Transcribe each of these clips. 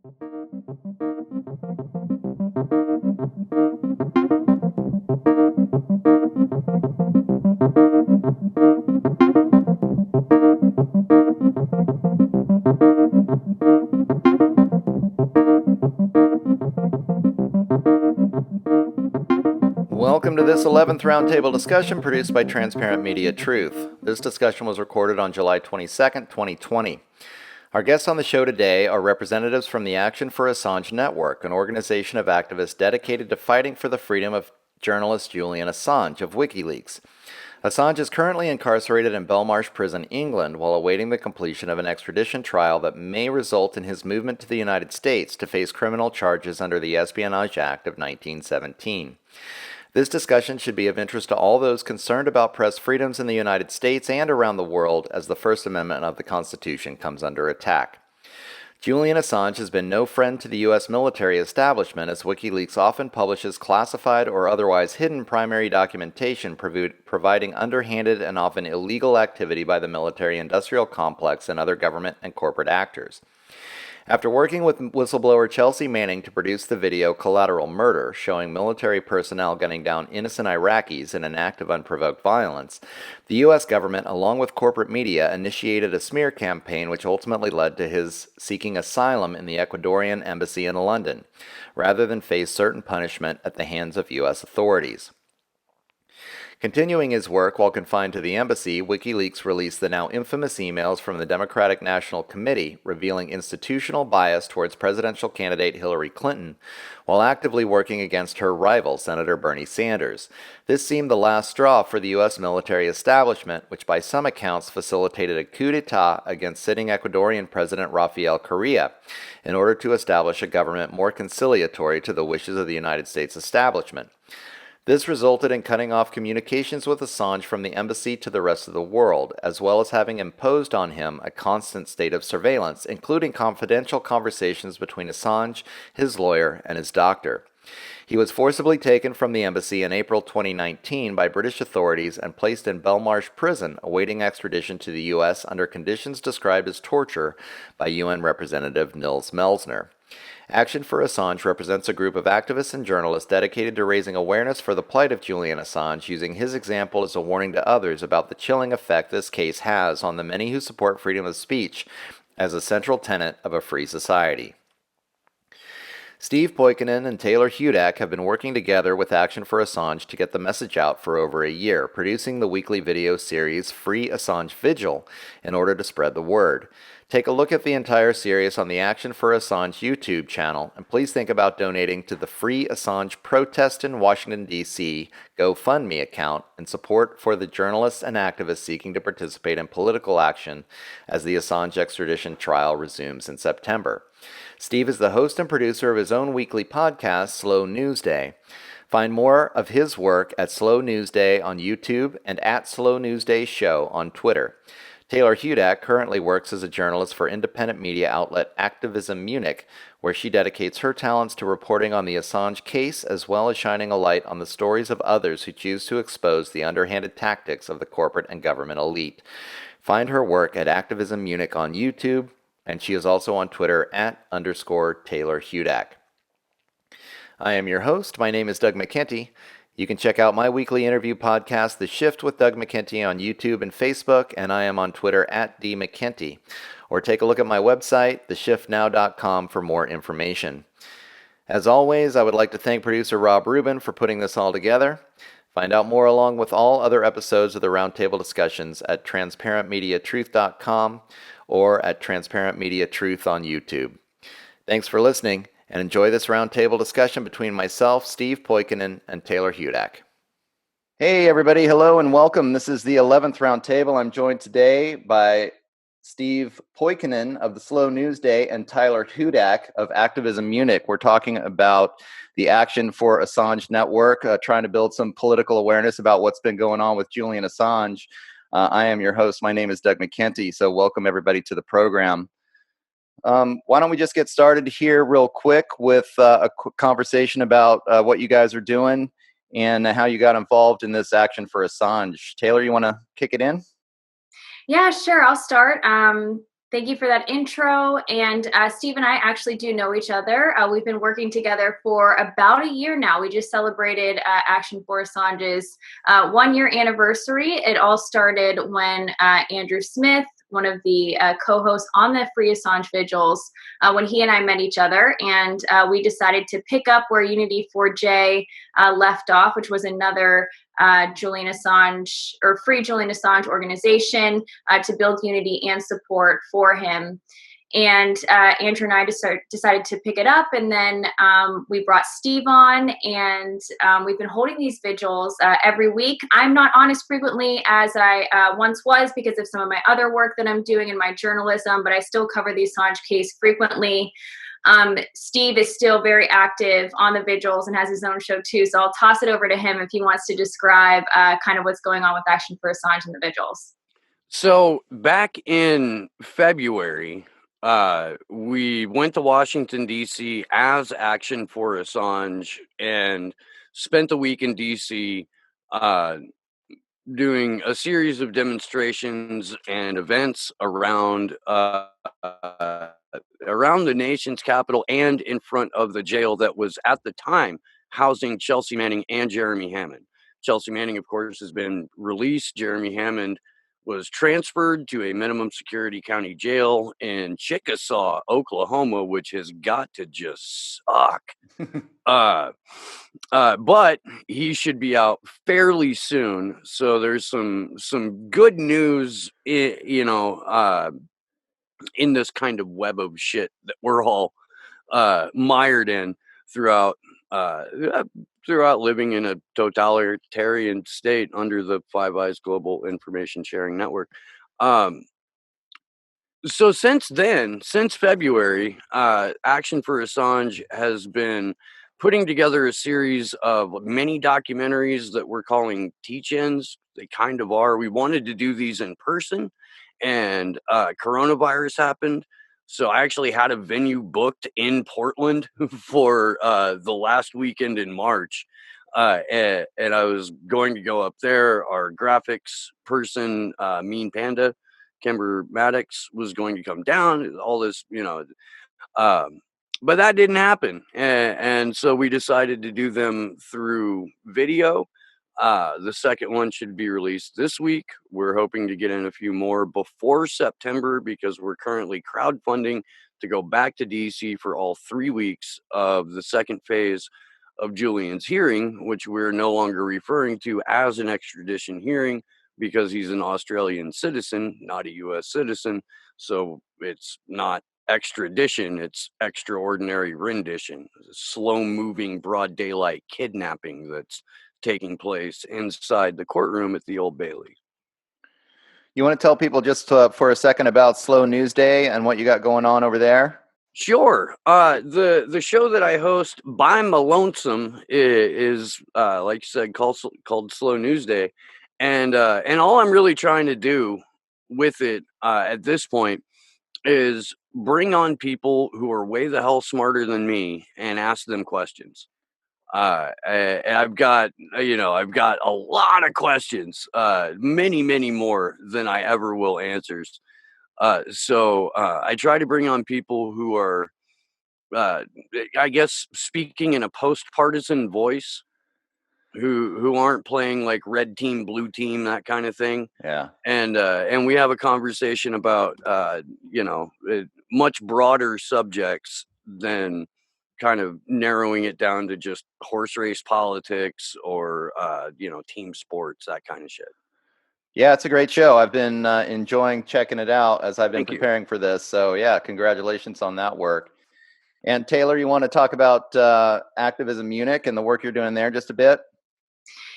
Welcome to this 11th Roundtable discussion produced by Transparent Media Truth. This discussion was recorded on July 22nd, 2020. Our guests on the show today are representatives from the Action for Assange Network, an organization of activists dedicated to fighting for the freedom of journalist Julian Assange of WikiLeaks. Assange is currently incarcerated in Belmarsh Prison, England, while awaiting the completion of an extradition trial that may result in his movement to the United States to face criminal charges under the Espionage Act of 1917. This discussion should be of interest to all those concerned about press freedoms in the United States and around the world as the First Amendment of the Constitution comes under attack. Julian Assange has been no friend to the U.S. military establishment, as WikiLeaks often publishes classified or otherwise hidden primary documentation providing underhanded and often illegal activity by the military-industrial complex and other government and corporate actors. After working with whistleblower Chelsea Manning to produce the video Collateral Murder, showing military personnel gunning down innocent Iraqis in an act of unprovoked violence, the U.S. government, along with corporate media, initiated a smear campaign which ultimately led to his seeking asylum in the Ecuadorian embassy in London, rather than face certain punishment at the hands of U.S. authorities. Continuing his work while confined to the embassy, WikiLeaks released the now infamous emails from the Democratic National Committee revealing institutional bias towards presidential candidate Hillary Clinton, while actively working against her rival, Senator Bernie Sanders. This seemed the last straw for the U.S. military establishment, which by some accounts facilitated a coup d'etat against sitting Ecuadorian President Rafael Correa in order to establish a government more conciliatory to the wishes of the United States establishment. This resulted in cutting off communications with Assange from the embassy to the rest of the world, as well as having imposed on him a constant state of surveillance, including confidential conversations between Assange, his lawyer, and his doctor. He was forcibly taken from the embassy in April 2019 by British authorities and placed in Belmarsh Prison, awaiting extradition to the U.S. under conditions described as torture by UN Representative Nils Melzner. Action for Assange represents a group of activists and journalists dedicated to raising awareness for the plight of Julian Assange, using his example as a warning to others about the chilling effect this case has on the many who support freedom of speech as a central tenet of a free society. Steve Poikonen and Taylor Hudak have been working together with Action for Assange to get the message out for over a year, producing the weekly video series Free Assange Vigil in order to spread the word. Take a look at the entire series on the Action for Assange YouTube channel, and please think about donating to the Free Assange Protest in Washington, D.C. GoFundMe account in support for the journalists and activists seeking to participate in political action as the Assange extradition trial resumes in September. Steve is the host and producer of his own weekly podcast, Slow News Day. Find more of his work at Slow News Day on YouTube and at Slow News Day Show on Twitter. Taylor Hudak currently works as a journalist for independent media outlet AcTVism Munich, where she dedicates her talents to reporting on the Assange case as well as shining a light on the stories of others who choose to expose the underhanded tactics of the corporate and government elite. Find her work at AcTVism Munich on YouTube, and she is also on Twitter @_Taylor Hudak. I am your host. My name is Doug McKenty. You can check out my weekly interview podcast, The Shift with Doug McKenty, on YouTube and Facebook, and I am on Twitter @DMcKenty. Or take a look at my website, theshiftnow.com, for more information. As always, I would like to thank producer Rob Rubin for putting this all together. Find out more along with all other episodes of the Roundtable discussions at transparentmediatruth.com or at Transparent Media Truth on YouTube. Thanks for listening, and enjoy this roundtable discussion between myself, Steve Poikonen, and Taylor Hudak. Hey, everybody. Hello and welcome. This is the 11th Roundtable. I'm joined today by Steve Poikonen of the Slow News Day and Tyler Hudak of AcTVism Munich. We're talking about the Action for Assange Network, trying to build some political awareness about what's been going on with Julian Assange. I am your host. My name is Doug McKenty, so welcome everybody to the program. Why don't we just get started here real quick with a quick conversation about what you guys are doing and how you got involved in this Action for Assange. Taylor, you want to kick it in? Yeah, sure. I'll start. Thank you for that intro. And Steve and I actually do know each other. We've been working together for about a year now. We just celebrated Action for Assange's 1-year anniversary. It all started when Andrew Smith, one of the co-hosts on the Free Assange Vigils, when he and I met each other, and we decided to pick up where Unity 4J left off, which was another Julian Assange or Free Julian Assange organization to build unity and support for him. And Andrew and I decided to pick it up, and then we brought Steve on, and we've been holding these vigils every week. I'm not on as frequently as I once was because of some of my other work that I'm doing in my journalism, but I still cover the Assange case frequently. Steve is still very active on the vigils and has his own show too, so I'll toss it over to him if he wants to describe kind of what's going on with Action for Assange and the vigils. So back in February, we went to Washington, D.C. as Action for Assange and spent the week in D.C. Doing a series of demonstrations and events around the nation's capital and in front of the jail that was at the time housing Chelsea Manning and Jeremy Hammond. Chelsea Manning, of course, has been released. Jeremy Hammond was transferred to a minimum security county jail in Chickasaw, Oklahoma, which has got to just suck. But he should be out fairly soon. So there's some good news, in this kind of web of shit that we're all mired in throughout living in a totalitarian state under the Five Eyes Global Information Sharing Network. So since then, since February, Action for Assange has been putting together a series of mini documentaries that we're calling teach-ins. They kind of are. We wanted to do these in person, and coronavirus happened. So I actually had a venue booked in Portland for the last weekend in March. And I was going to go up there. Our graphics person, Mean Panda, Kimber Maddox, was going to come down. All this, but that didn't happen. And so we decided to do them through video. The second one should be released this week. We're hoping to get in a few more before September because we're currently crowdfunding to go back to DC for all 3 weeks of the second phase of Julian's hearing, which we're no longer referring to as an extradition hearing because he's an Australian citizen, not a US citizen. So it's not extradition, it's extraordinary rendition, slow-moving broad daylight kidnapping that's taking place inside the courtroom at the Old Bailey. You want to tell people just for a second about Slow News Day and what you got going on over there? Sure. The show that I host by my lonesome is like you said, called Slow News Day, and all I'm really trying to do with it at this point is bring on people who are way the hell smarter than me and ask them questions. And I've got a lot of questions, many more than I ever will answers. So I try to bring on people who are, I guess, speaking in a post-partisan voice, who aren't playing like red team, blue team, that kind of thing. Yeah. And we have a conversation about, much broader subjects than kind of narrowing it down to just horse race politics or, team sports, that kind of shit. Yeah, it's a great show. I've been enjoying checking it out as I've been Thank you. preparing for this. So yeah, congratulations on that work. And Taylor, you want to talk about AcTVism Munich and the work you're doing there just a bit?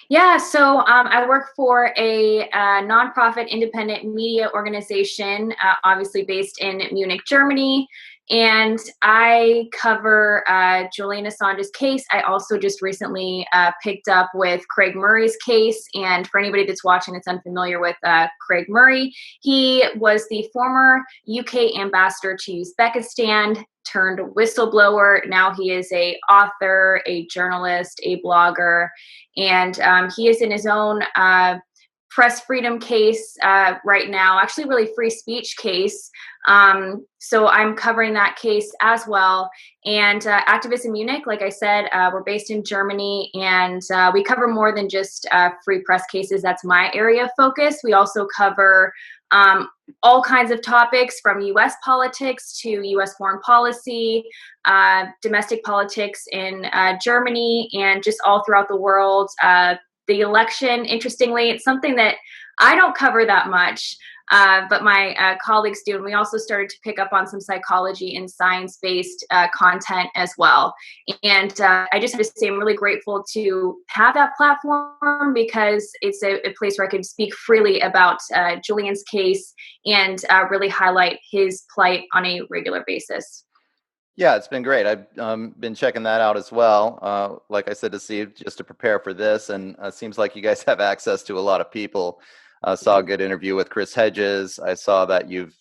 Yeah, so I work for a nonprofit independent media organization, obviously based in Munich, Germany, and I cover Julian Assange's case. I also just recently picked up with Craig Murray's case, and for anybody that's watching that's unfamiliar with Craig Murray, he was the former UK ambassador to Uzbekistan, turned whistleblower. Now he is a author, a journalist, a blogger, and he is in his own press freedom case right now, actually really free speech case. So I'm covering that case as well. And AcTVism Munich, like I said, we're based in Germany, and we cover more than just free press cases. That's my area of focus. We also cover all kinds of topics, from U.S. politics to U.S. foreign policy, domestic politics in Germany, and just all throughout the world. The election, interestingly, it's something that I don't cover that much, but my colleagues do. And we also started to pick up on some psychology and science-based content as well. And I just have to say I'm really grateful to have that platform, because it's a place where I can speak freely about Julian's case and really highlight his plight on a regular basis. Yeah, it's been great. I've been checking that out as well. Like I said to Steve, just to prepare for this, and seems like you guys have access to a lot of people. Saw a good interview with Chris Hedges. I saw that you've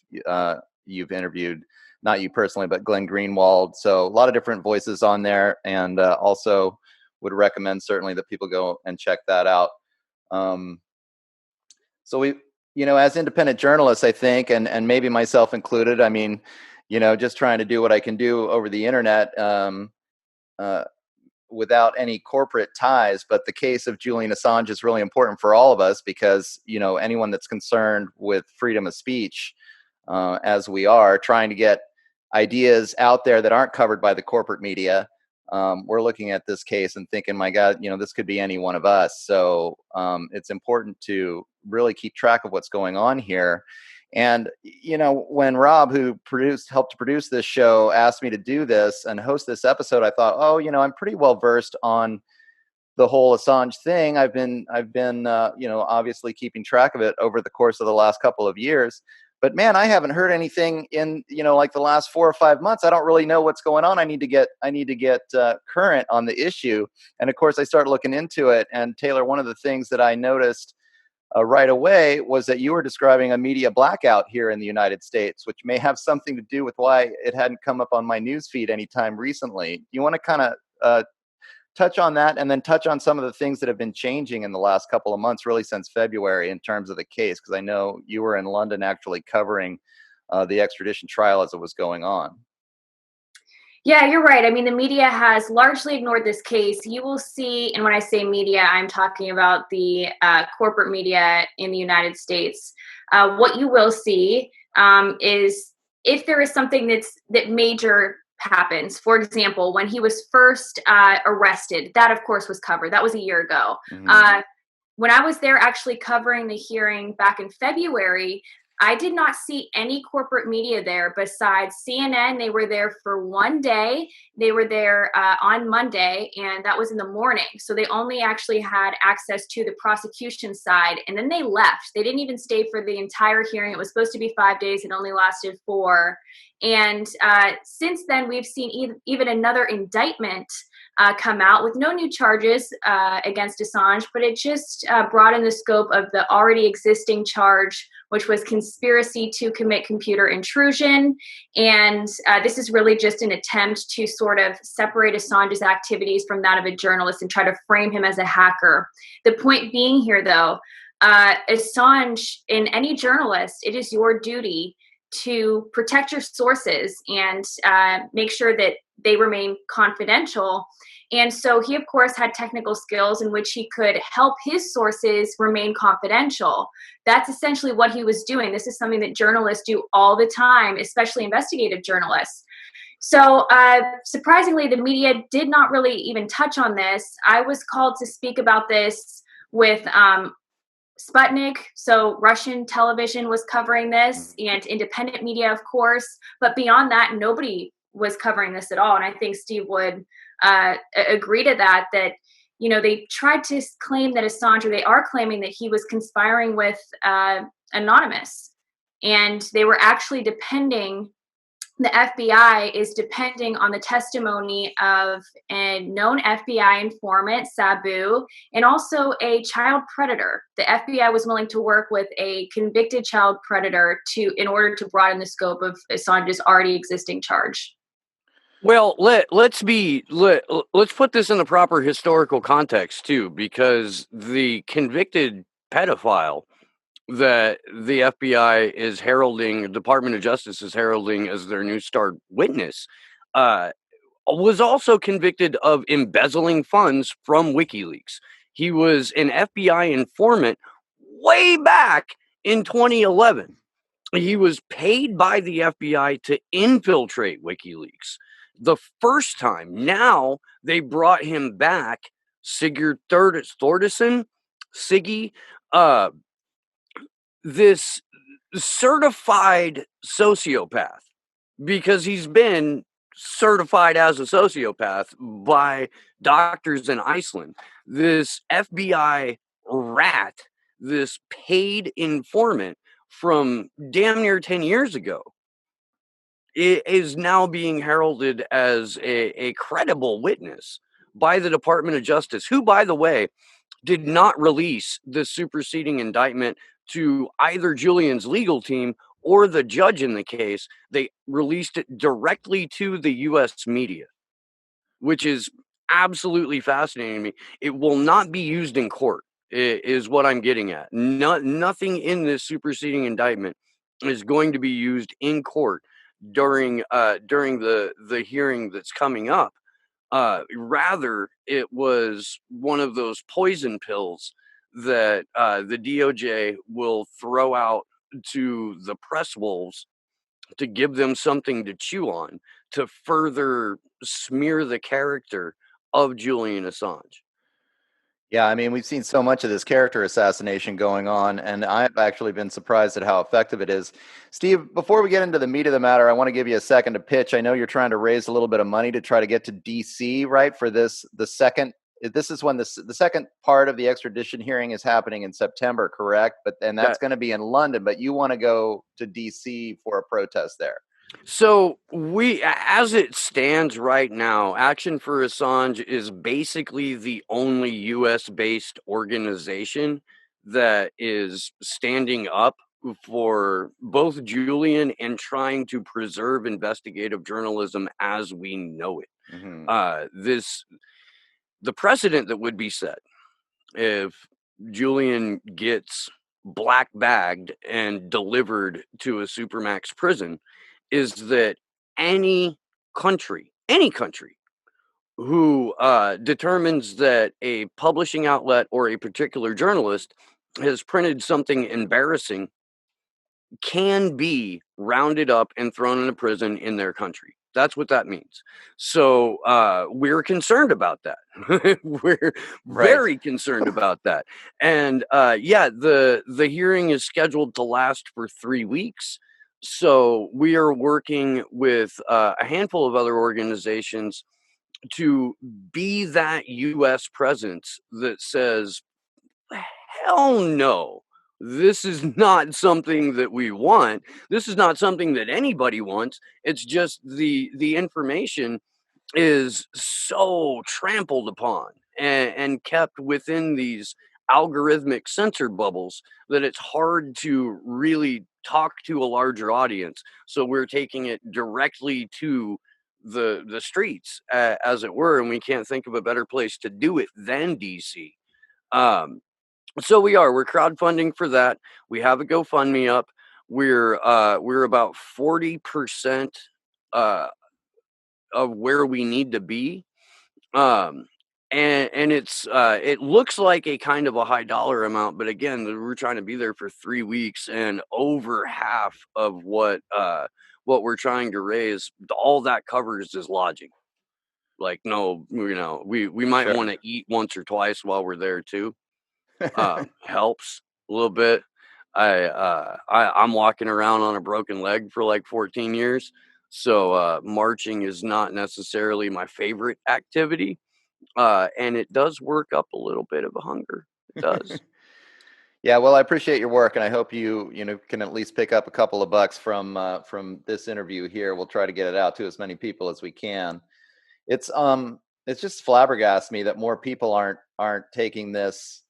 interviewed, not you personally, but Glenn Greenwald. So a lot of different voices on there, and also would recommend certainly that people go and check that out. So we, as independent journalists, I think, and maybe myself included, I mean, just trying to do what I can do over the internet without any corporate ties. But the case of Julian Assange is really important for all of us, because, anyone that's concerned with freedom of speech, as we are, trying to get ideas out there that aren't covered by the corporate media, we're looking at this case and thinking, my God, this could be any one of us. So it's important to really keep track of what's going on here. And, when Rob, who helped to produce this show, asked me to do this and host this episode, I thought, I'm pretty well versed on the whole Assange thing. I've been, obviously keeping track of it over the course of the last couple of years. But man, I haven't heard anything in, like the last 4 or 5 months. I don't really know what's going on. I need to get current on the issue. And of course, I started looking into it. And Taylor, one of the things that I noticed right away was that you were describing a media blackout here in the United States, which may have something to do with why it hadn't come up on my news feed anytime recently. You want to kind of touch on that, and then touch on some of the things that have been changing in the last couple of months, really since February, in terms of the case, because I know you were in London actually covering the extradition trial as it was going on. Yeah, you're right. I mean, the media has largely ignored this case. You will see, and when I say media, I'm talking about the corporate media in the United States. What you will see is, if there is something that major happens. For example, when he was first arrested, that of course was covered. That was a year ago. Mm-hmm. When I was there actually covering the hearing back in February, I did not see any corporate media there besides CNN. They were there for one day. They were there on Monday, and that was in the morning. So they only actually had access to the prosecution side, and then they left. They didn't even stay for the entire hearing. It was supposed to be 5 days. It only lasted 4. And since then, we've seen even another indictment come out with no new charges against Assange, but it just broadened the scope of the already existing charge, which was conspiracy to commit computer intrusion. And this is really just an attempt to sort of separate Assange's activities from that of a journalist and try to frame him as a hacker. The point being here, though, Assange, in any journalist, it is your duty to protect your sources and make sure that they remain confidential. And so he, of course, had technical skills in which he could help his sources remain confidential. That's essentially what he was doing. This is something that journalists do all the time, especially investigative journalists. So surprisingly, the media did not really even touch on this. I was called to speak about this with Sputnik, so Russian television was covering this, and independent media, of course. But beyond that, nobody was covering this at all. And I think Steve would agree to that, they tried to claim that Assange, or they are claiming that he was conspiring with Anonymous. And they were actually the FBI is depending on the testimony of a known FBI informant, Sabu, and also a child predator. The FBI was willing to work with a convicted child predator in order to broaden the scope of Assange's already existing charge. Well, let's put this in the proper historical context too, because the convicted pedophile that the FBI is heralding, the Department of Justice is heralding as their new star witness, was also convicted of embezzling funds from WikiLeaks. He was an FBI informant way back in 2011. He was paid by the FBI to infiltrate WikiLeaks. The first time, now they brought him back, Sigurd Thordarson, Siggy, this certified sociopath, because he's been certified as a sociopath by doctors in Iceland. This FBI rat, this paid informant from damn near 10 years ago, it is now being heralded as a credible witness by the Department of Justice, who, by the way, did not release the superseding indictment to either Julian's legal team or the judge in the case. They released it directly to the US media, which is absolutely fascinating to me. It will not be used in court, is what I'm getting at. Nothing in this superseding indictment is going to be used in court during the hearing that's coming up. Rather, it was one of those poison pills that the DOJ will throw out to the press wolves to give them something to chew on to further smear the character of Julian Assange. Yeah, I mean, we've seen so much of this character assassination going on, and I've actually been surprised at how effective it is. Steve, before we get into the meat of the matter, I want to give you a second to pitch. I know you're trying to raise a little bit of money to try to get to DC, right? For this, this is when the second part of the extradition hearing is happening in September, correct? And that's going to be in London, but you want to go to DC for a protest there. So as it stands right now, Action for Assange is basically the only US-based organization that is standing up for both Julian and trying to preserve investigative journalism as we know it. Mm-hmm. The precedent that would be set if Julian gets black bagged and delivered to a supermax prison is that any country who determines that a publishing outlet or a particular journalist has printed something embarrassing can be rounded up and thrown in a prison in their country. That's what that means. So we're concerned about that. We're very concerned about that. And the hearing is scheduled to last for 3 weeks. So we are working with a handful of other organizations to be that U.S. presence that says, hell no. This is not something that we want. This is not something that anybody wants. It's just the information is so trampled upon and kept within these algorithmic censor bubbles that it's hard to really talk to a larger audience. So we're taking it directly to the streets, as it were, and we can't think of a better place to do it than DC. So we're crowdfunding for that. We have a GoFundMe up. We're about 40% of where we need to be. And it's it looks like a kind of a high dollar amount, but again, we're trying to be there for 3 weeks, and over half of what we're trying to raise, all that covers is lodging. Like, no, we might want to eat once or twice while we're there too. Helps a little bit. I'm walking around on a broken leg for like 14 years. So marching is not necessarily my favorite activity. And it does work up a little bit of a hunger. It does. Yeah, well, I appreciate your work, and I hope you can at least pick up a couple of bucks from this interview here. We'll try to get it out to as many people as we can. It's just flabbergasts me that more people aren't taking this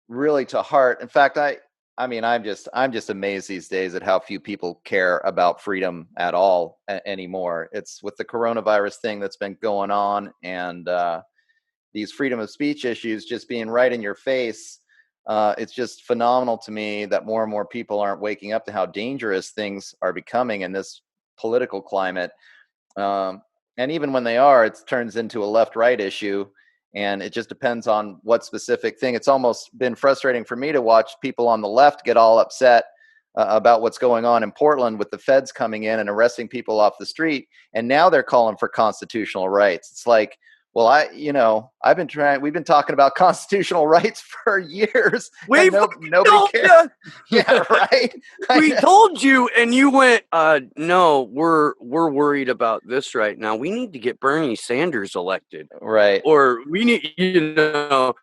really to heart. In fact, I'm just amazed these days at how few people care about freedom at all anymore. It's with the coronavirus thing that's been going on, and these freedom of speech issues just being right in your face. It's just phenomenal to me that more and more people aren't waking up to how dangerous things are becoming in this political climate. And even when they are, it turns into a left-right issue, and it just depends on what specific thing. It's almost been frustrating for me to watch people on the left get all upset about what's going on in Portland with the feds coming in and arresting people off the street, and now they're calling for constitutional rights. It's like, well, we've been talking about constitutional rights for years, and nobody cares. Yeah, right. We told you, and you went, no, we're worried about this right now. We need to get Bernie Sanders elected. Right. Or we need to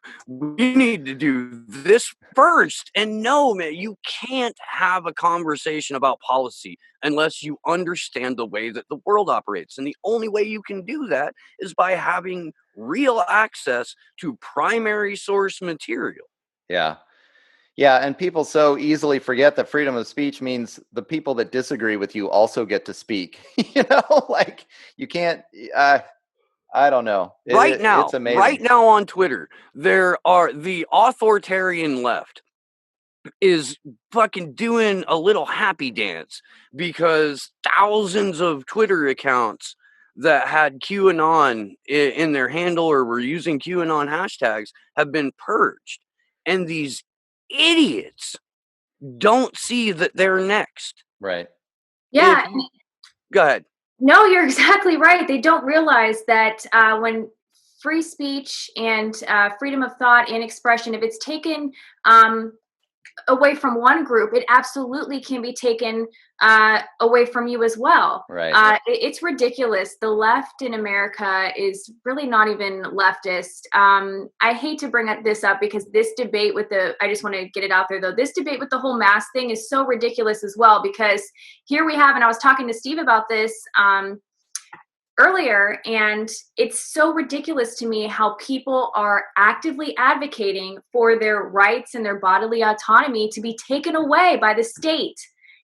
do this first. And no, man, you can't have a conversation about policy unless you understand the way that the world operates. And the only way you can do that is by having real access to primary source material. Yeah. Yeah, and people so easily forget that freedom of speech means the people that disagree with you also get to speak. Like you can't. I don't know. It's amazing. Right now on Twitter, the authoritarian left is fucking doing a little happy dance because thousands of Twitter accounts that had QAnon in their handle or were using QAnon hashtags have been purged, and these idiots don't see that they're next. Right. Yeah. Go ahead. No, you're exactly right. They don't realize that when free speech and freedom of thought and expression, if it's taken away from one group, it absolutely can be taken away from you as well. Right. It's ridiculous. The left in America is really not even leftist. I hate to bring this up because this debate I just want to get it out there though, this debate with the whole mask thing is so ridiculous as well, because here we have, and I was talking to Steve about this earlier, and it's so ridiculous to me how people are actively advocating for their rights and their bodily autonomy to be taken away by the state.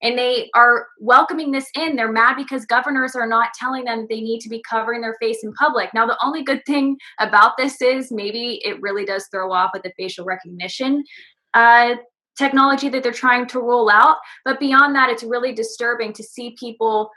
And they are welcoming this in. They're mad because governors are not telling them they need to be covering their face in public. Now, the only good thing about this is maybe it really does throw off with the facial recognition technology that they're trying to roll out. But beyond that, it's really disturbing to see people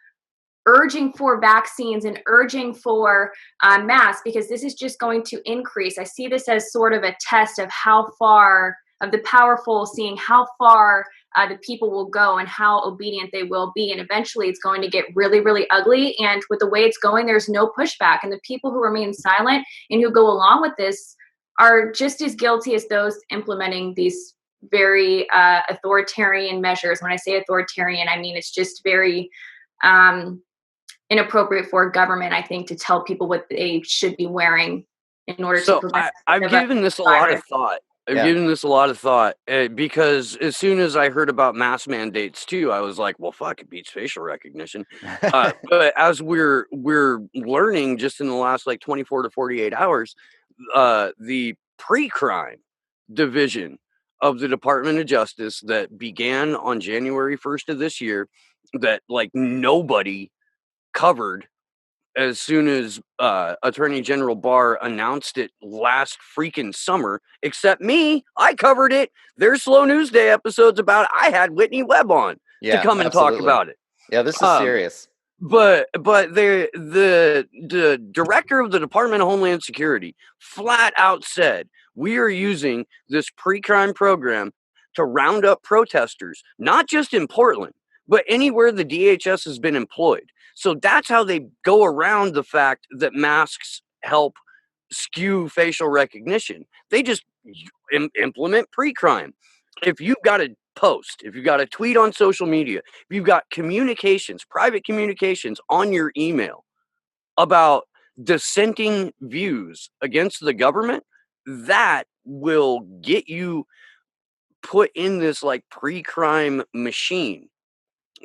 urging for vaccines and urging for masks, because this is just going to increase. I see this as sort of a test of how far, of the powerful, seeing how far the people will go and how obedient they will be. And eventually it's going to get really, really ugly. And with the way it's going, there's no pushback. And the people who remain silent and who go along with this are just as guilty as those implementing these very authoritarian measures. When I say authoritarian, I mean it's just very inappropriate for government, I think, to tell people what they should be wearing in order to prevent. I've given this a lot of thought. Given this a lot of thought because as soon as I heard about mask mandates too, I was like, well, fuck, it beats facial recognition. But as we're learning just in the last like 24 to 48 hours, the pre-crime division of the Department of Justice that began on January 1st of this year, that like nobody covered as soon as Attorney General Barr announced it last freaking summer, except me. I covered it. There's Slow News Day episodes about it. I had Whitney Webb on to come and talk about it. Yeah, this is serious. But the director of the Department of Homeland Security flat out said, we are using this pre-crime program to round up protesters, not just in Portland, but anywhere the DHS has been employed. So that's how they go around the fact that masks help skew facial recognition. They just implement pre-crime. If you've got a post, if you've got a tweet on social media, if you've got communications, private communications on your email about dissenting views against the government, that will get you put in this like pre-crime machine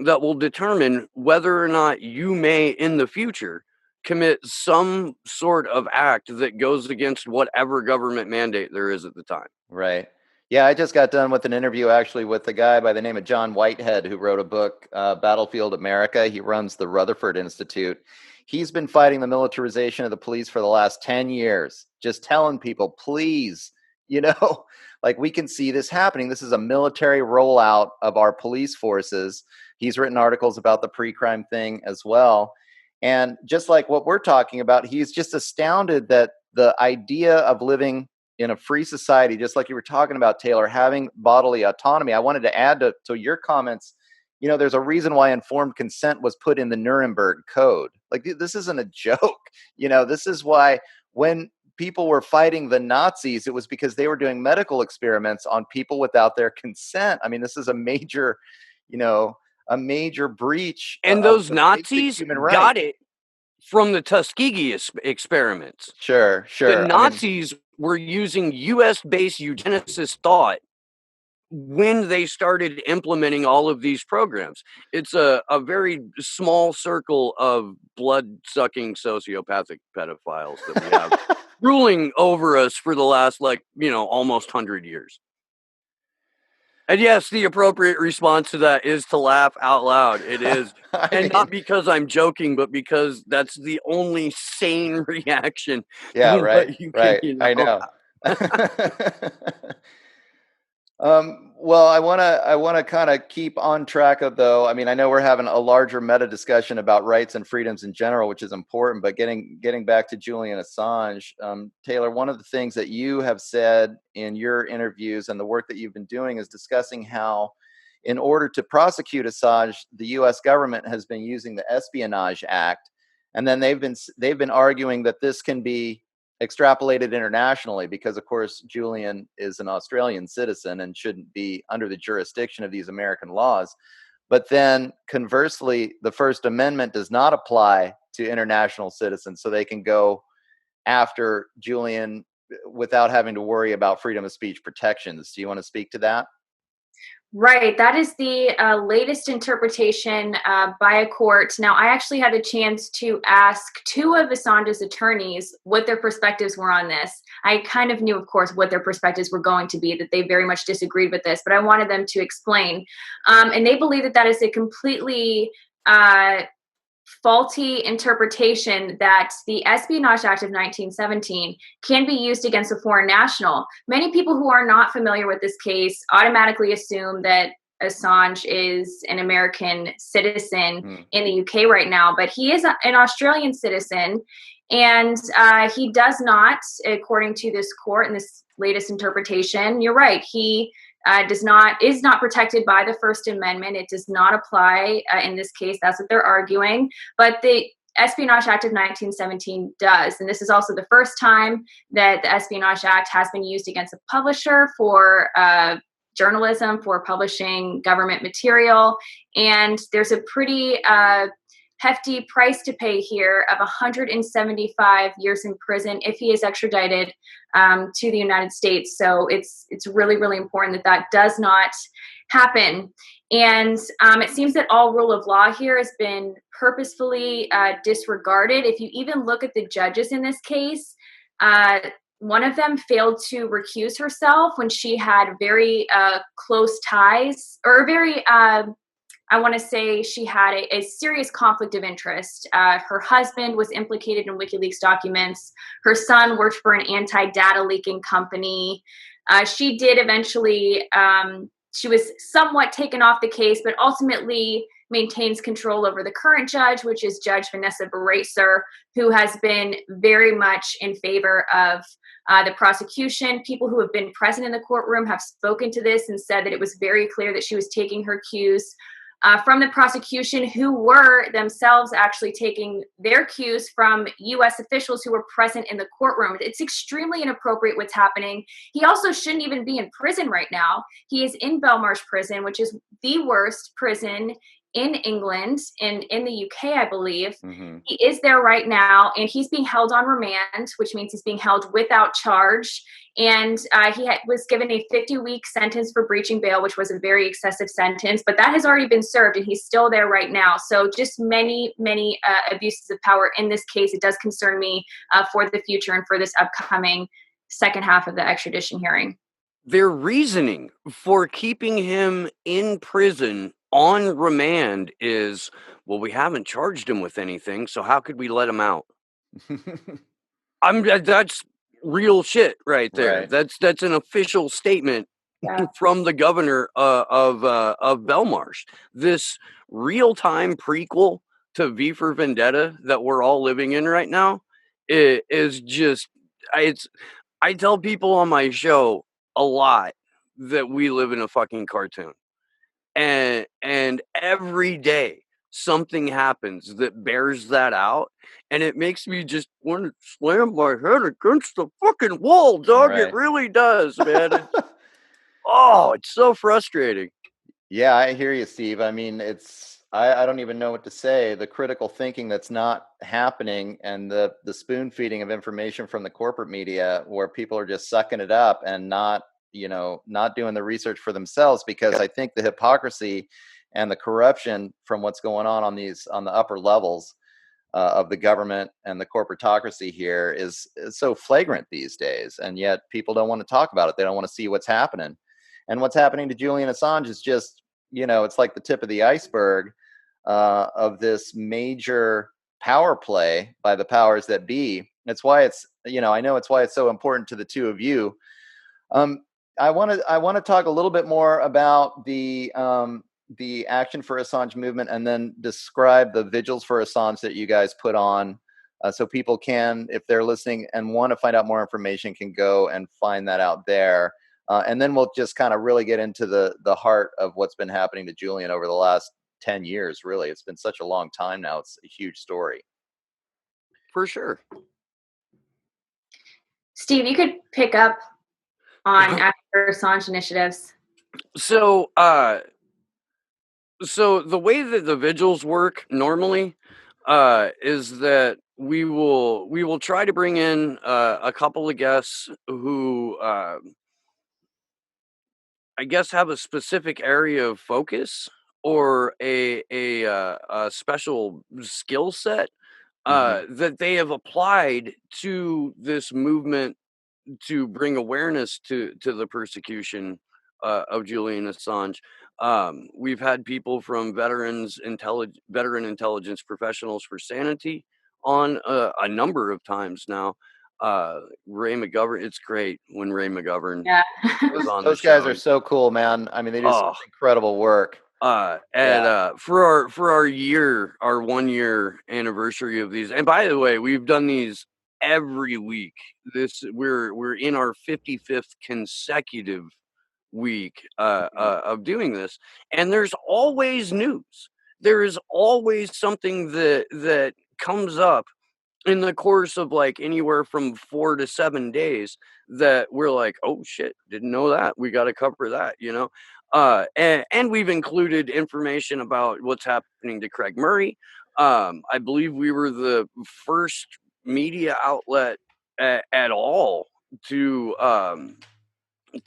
that will determine whether or not you may in the future commit some sort of act that goes against whatever government mandate there is at the time. Right. Yeah, I just got done with an interview actually with a guy by the name of John Whitehead, who wrote a book, Battlefield America. He runs the Rutherford Institute. He's been fighting the militarization of the police for the last 10 years, just telling people, please you know, like we can see this happening. This is a military rollout of our police forces. He's written articles about the pre-crime thing as well. And just like what we're talking about, he's just astounded that the idea of living in a free society, just like you were talking about, Taylor, having bodily autonomy. I wanted to add to your comments, you know, there's a reason why informed consent was put in the Nuremberg Code. Like, this isn't a joke. You know, this is why when people were fighting the Nazis, it was because they were doing medical experiments on people without their consent. I mean, this is a major, you know, a major breach And of those the basic Nazis human rights. got it from the Tuskegee experiments. Sure. The Nazis were using US-based eugenicist thought when they started implementing all of these programs. It's a very small circle of blood-sucking sociopathic pedophiles that we have ruling over us for the last, almost 100 years. And yes, the appropriate response to that is to laugh out loud. It is. Not because I'm joking, but because that's the only sane reaction. Yeah, right. I know. Well, I want to kind of keep on track of, though. I mean, I know we're having a larger meta discussion about rights and freedoms in general, which is important, but getting back to Julian Assange, Taylor, one of the things that you have said in your interviews and the work that you've been doing is discussing how, in order to prosecute Assange, the U.S. government has been using the Espionage Act, and then they've been arguing that this can be extrapolated internationally because, of course, Julian is an Australian citizen and shouldn't be under the jurisdiction of these American laws. But then conversely, the First Amendment does not apply to international citizens, so they can go after Julian without having to worry about freedom of speech protections. Do you want to speak to that? Right. That is the latest interpretation by a court. Now, I actually had a chance to ask two of Assange's attorneys what their perspectives were on this. I kind of knew, of course, what their perspectives were going to be, that they very much disagreed with this, but I wanted them to explain. And they believe that that is a completely faulty interpretation that the Espionage Act of 1917 can be used against a foreign national. Many people who are not familiar with this case automatically assume that Assange is an American citizen in the UK right now, but he is an Australian citizen, and he does not, according to this court in this latest interpretation, you're right, he is not protected by the First Amendment. It does not apply in this case. That's what they're arguing. But the Espionage Act of 1917 does. And this is also the first time that the Espionage Act has been used against a publisher for journalism, for publishing government material. And there's a pretty hefty price to pay here of 175 years in prison if he is extradited to the United States. So it's really, really important that that does not happen. And it seems that all rule of law here has been purposefully disregarded. If you even look at the judges in this case, one of them failed to recuse herself when she had very close ties, or very I want to say she had a serious conflict of interest. Her husband was implicated in WikiLeaks documents. Her son worked for an anti-data leaking company. She did eventually, she was somewhat taken off the case, but ultimately maintains control over the current judge, which is Judge Vanessa Baracer, who has been very much in favor of the prosecution. People who have been present in the courtroom have spoken to this and said that it was very clear that she was taking her cues from the prosecution, who were themselves actually taking their cues from U.S. officials who were present in the courtroom. It's extremely inappropriate what's happening. He also shouldn't even be in prison right now. He is in Belmarsh prison, which is the worst prison in England, in the UK, I believe. He is there right now, and he's being held on remand, which means he's being held without charge. And he was given a 50-week sentence for breaching bail, which was a very excessive sentence, but that has already been served, and he's still there right now. So just many, many abuses of power in this case. It does concern me for the future and for this upcoming second half of the extradition hearing. Their reasoning for keeping him in prison on remand is, well, we haven't charged him with anything, so how could we let him out? real shit right there. Right. That's an official statement Yeah. from the governor of Belmarsh. This real-time prequel to V for Vendetta that we're all living in right now is just it's I tell people on my show a lot that we live in a fucking cartoon. And every day something happens that bears that out, and it makes me just want to slam my head against the fucking wall, dog. It Right. really does, man. It's so frustrating. Yeah, I hear you, Steve. I mean, I don't even know what to say. The critical thinking that's not happening, and the spoon feeding of information from the corporate media, where people are just sucking it up and not doing the research for themselves, because I think the hypocrisy and the corruption from what's going on the upper levels of the government and the corporatocracy here is so flagrant these days, and yet people don't want to talk about it. They don't want to see what's happening. And what's happening to Julian Assange is just, it's like the tip of the iceberg of this major power play by the powers that be. It's why I know it's why it's so important to the two of you. I want to talk a little bit more about the Action for Assange movement, and then describe the vigils for Assange that you guys put on, so people can, if they're listening and want to find out more information, can go and find that out there. And then we'll just kind of really get into the heart of what's been happening to Julian over the last 10 years. Really, it's been such a long time now. It's a huge story. For sure. Steve, you could pick up on Action for Assange initiatives. So the way that the vigils work normally is that we will try to bring in a couple of guests who I guess have a specific area of focus or a special skill set that they have applied to this movement to bring awareness to the persecution of Julian Assange. We've had people from veteran intelligence professionals for sanity on a number of times now. Ray McGovern, it's great when Ray McGovern is on the Those show. guys are so cool, man. I mean, they do some incredible work. For our 1 year anniversary of these, and by the way, we've done these every week. We're in our 55th consecutive week of doing this, and there's always news. There is always something that comes up in the course of like anywhere from 4 to 7 days that we're like, oh shit, didn't know that. We got to cover that, and we've included information about what's happening to Craig Murray. I believe we were the first media outlet at all to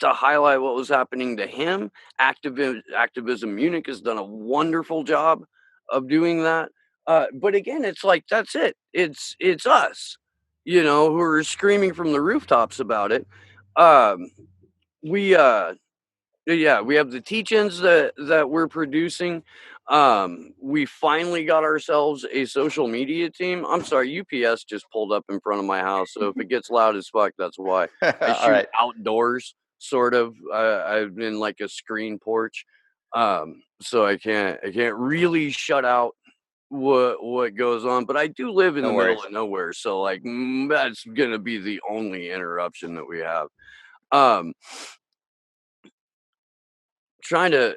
highlight what was happening to him. AcTVism Munich has done a wonderful job of doing that. But again, it's like, that's it. It's us, who are screaming from the rooftops about it. We have the teach-ins that we're producing. We finally got ourselves a social media team. I'm sorry, UPS just pulled up in front of my house, so if it gets loud as fuck, that's why. I shoot right. outdoors, sort of. I've been like a screen porch, so I can't really shut out what goes on, but I do live in the middle of nowhere, so like that's gonna be the only interruption that we have. Trying to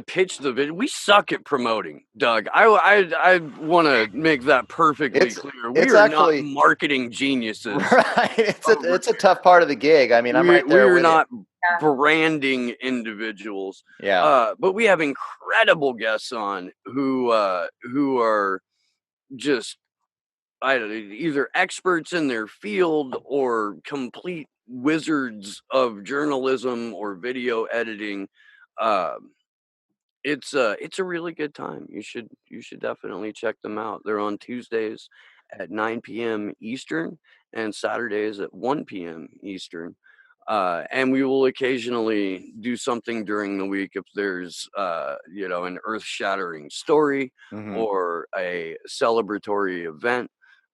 pitch the video. We suck at promoting, Doug. I want to make that perfectly clear. We are actually not marketing geniuses. Right. It's a tough part of the gig. I mean, I'm right there with you. We are not branding individuals. Yeah. But we have incredible guests on who are just either experts in their field or complete wizards of journalism or video editing. It's a really good time. You should definitely check them out. They're on Tuesdays at 9 p.m. Eastern and Saturdays at 1 p.m. Eastern. And we will occasionally do something during the week if there's an earth-shattering story or a celebratory event.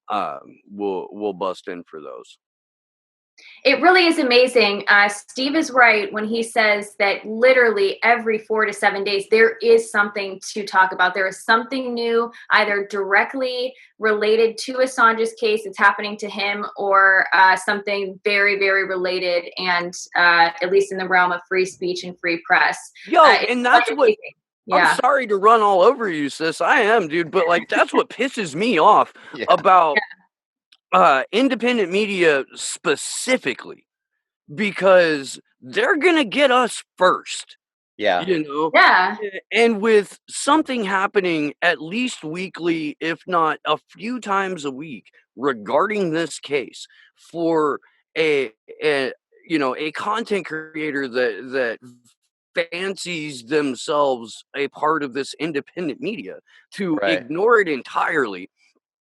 will bust in for those. It really is amazing. Steve is right when he says that literally every 4 to 7 days, there is something to talk about. There is something new, either directly related to Assange's case, it's happening to him, or something very, very related, and at least in the realm of free speech and free press. And that's what, yeah. I'm sorry to run all over you, sis. I am, dude. But like, that's what pisses me off about independent media specifically, because they're gonna get us first. Yeah. You know? Yeah. And with something happening at least weekly, if not a few times a week, regarding this case, for a content creator that fancies themselves a part of this independent media, to ignore it entirely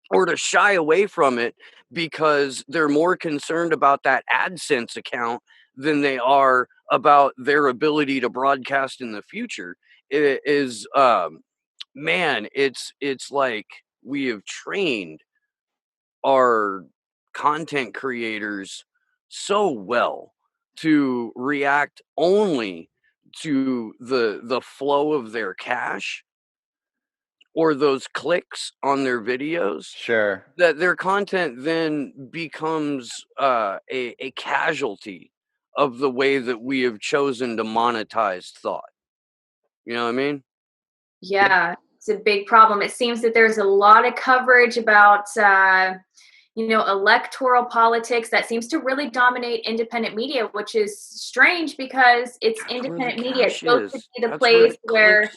or to shy away from it because they're more concerned about that AdSense account than they are about their ability to broadcast in the future, it is man, it's like we have trained our content creators so well to react only to the flow of their cash or those clicks on their videos, Sure, that their content then becomes a casualty of the way that we have chosen to monetize thought. You know what I mean? Yeah, it's a big problem. It seems that there's a lot of coverage about electoral politics that seems to really dominate independent media, which is strange because it's independent media. It's supposed to be the place where it's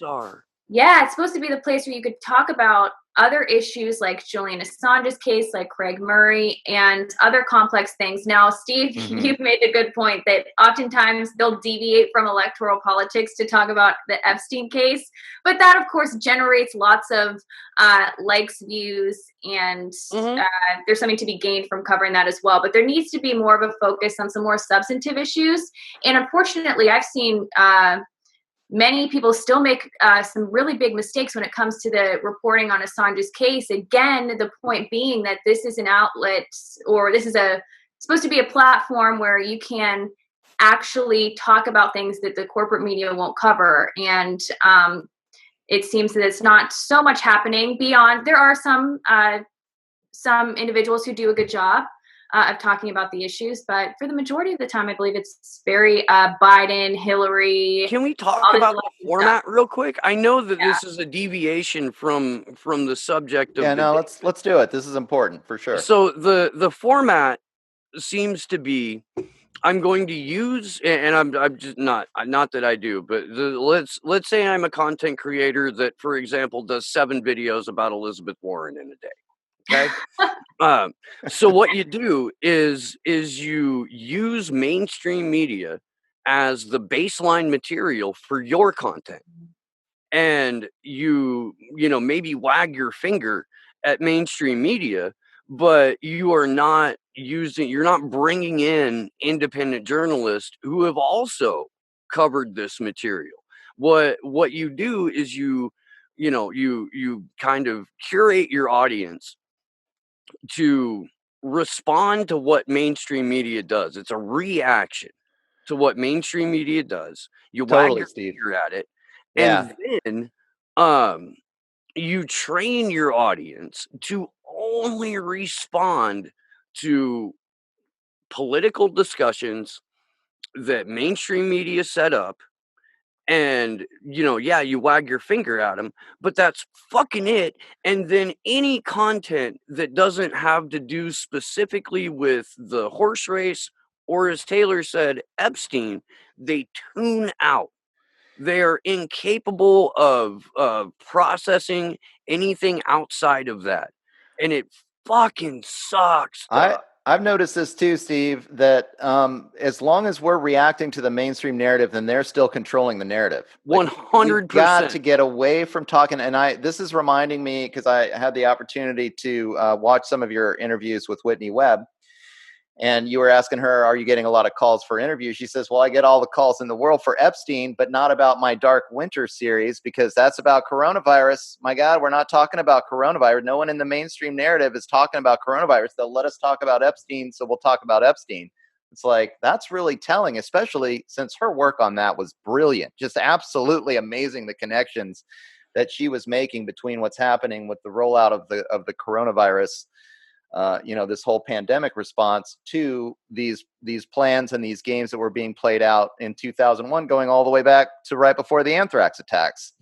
supposed to be the place where you could talk about other issues like Julian Assange's case, like Craig Murray, and other complex things. Now, Steve, you've made a good point that oftentimes they'll deviate from electoral politics to talk about the Epstein case. But that, of course, generates lots of likes, views, and there's something to be gained from covering that as well. But there needs to be more of a focus on some more substantive issues. And unfortunately, I've seen many people still make some really big mistakes when it comes to the reporting on Assange's case. Again, the point being that this is an outlet, or this is supposed to be a platform where you can actually talk about things that the corporate media won't cover. And it seems that it's not so much happening beyond. There are some individuals who do a good job of talking about the issues, but for the majority of the time, I believe it's very Biden, Hillary. Can we talk about the format real quick? I know that this is a deviation from the subject of let's do it. This is important for sure. So the format seems to be, I'm going to use, and I'm just not that I do, but let's say I'm a content creator that, for example, does 7 videos about Elizabeth Warren in a day. Okay. So what you do is you use mainstream media as the baseline material for your content, and you maybe wag your finger at mainstream media, but you're not bringing in independent journalists who have also covered this material. What you do is you kind of curate your audience to respond to what mainstream media does. It's a reaction to what mainstream media does. You wag your finger at it, and then you train your audience to only respond to political discussions that mainstream media set up. And you wag your finger at them, but that's fucking it. And then any content that doesn't have to do specifically with the horse race, or as Taylor said, Epstein, they tune out. They're incapable of processing anything outside of that, and it fucking sucks. I've noticed this too, Steve, that as long as we're reacting to the mainstream narrative, then they're still controlling the narrative. 100%. Got to get away from talking. And this is reminding me, because I had the opportunity to watch some of your interviews with Whitney Webb. And you were asking her, are you getting a lot of calls for interviews? She says, well, I get all the calls in the world for Epstein, but not about my Dark Winter series, because that's about coronavirus. My God, we're not talking about coronavirus. No one in the mainstream narrative is talking about coronavirus. They'll let us talk about Epstein, so we'll talk about Epstein. It's like, that's really telling, especially since her work on that was brilliant. Just absolutely amazing, the connections that she was making between what's happening with the rollout of the coronavirus, this whole pandemic response, to these plans and these games that were being played out in 2001, going all the way back to right before the anthrax attacks.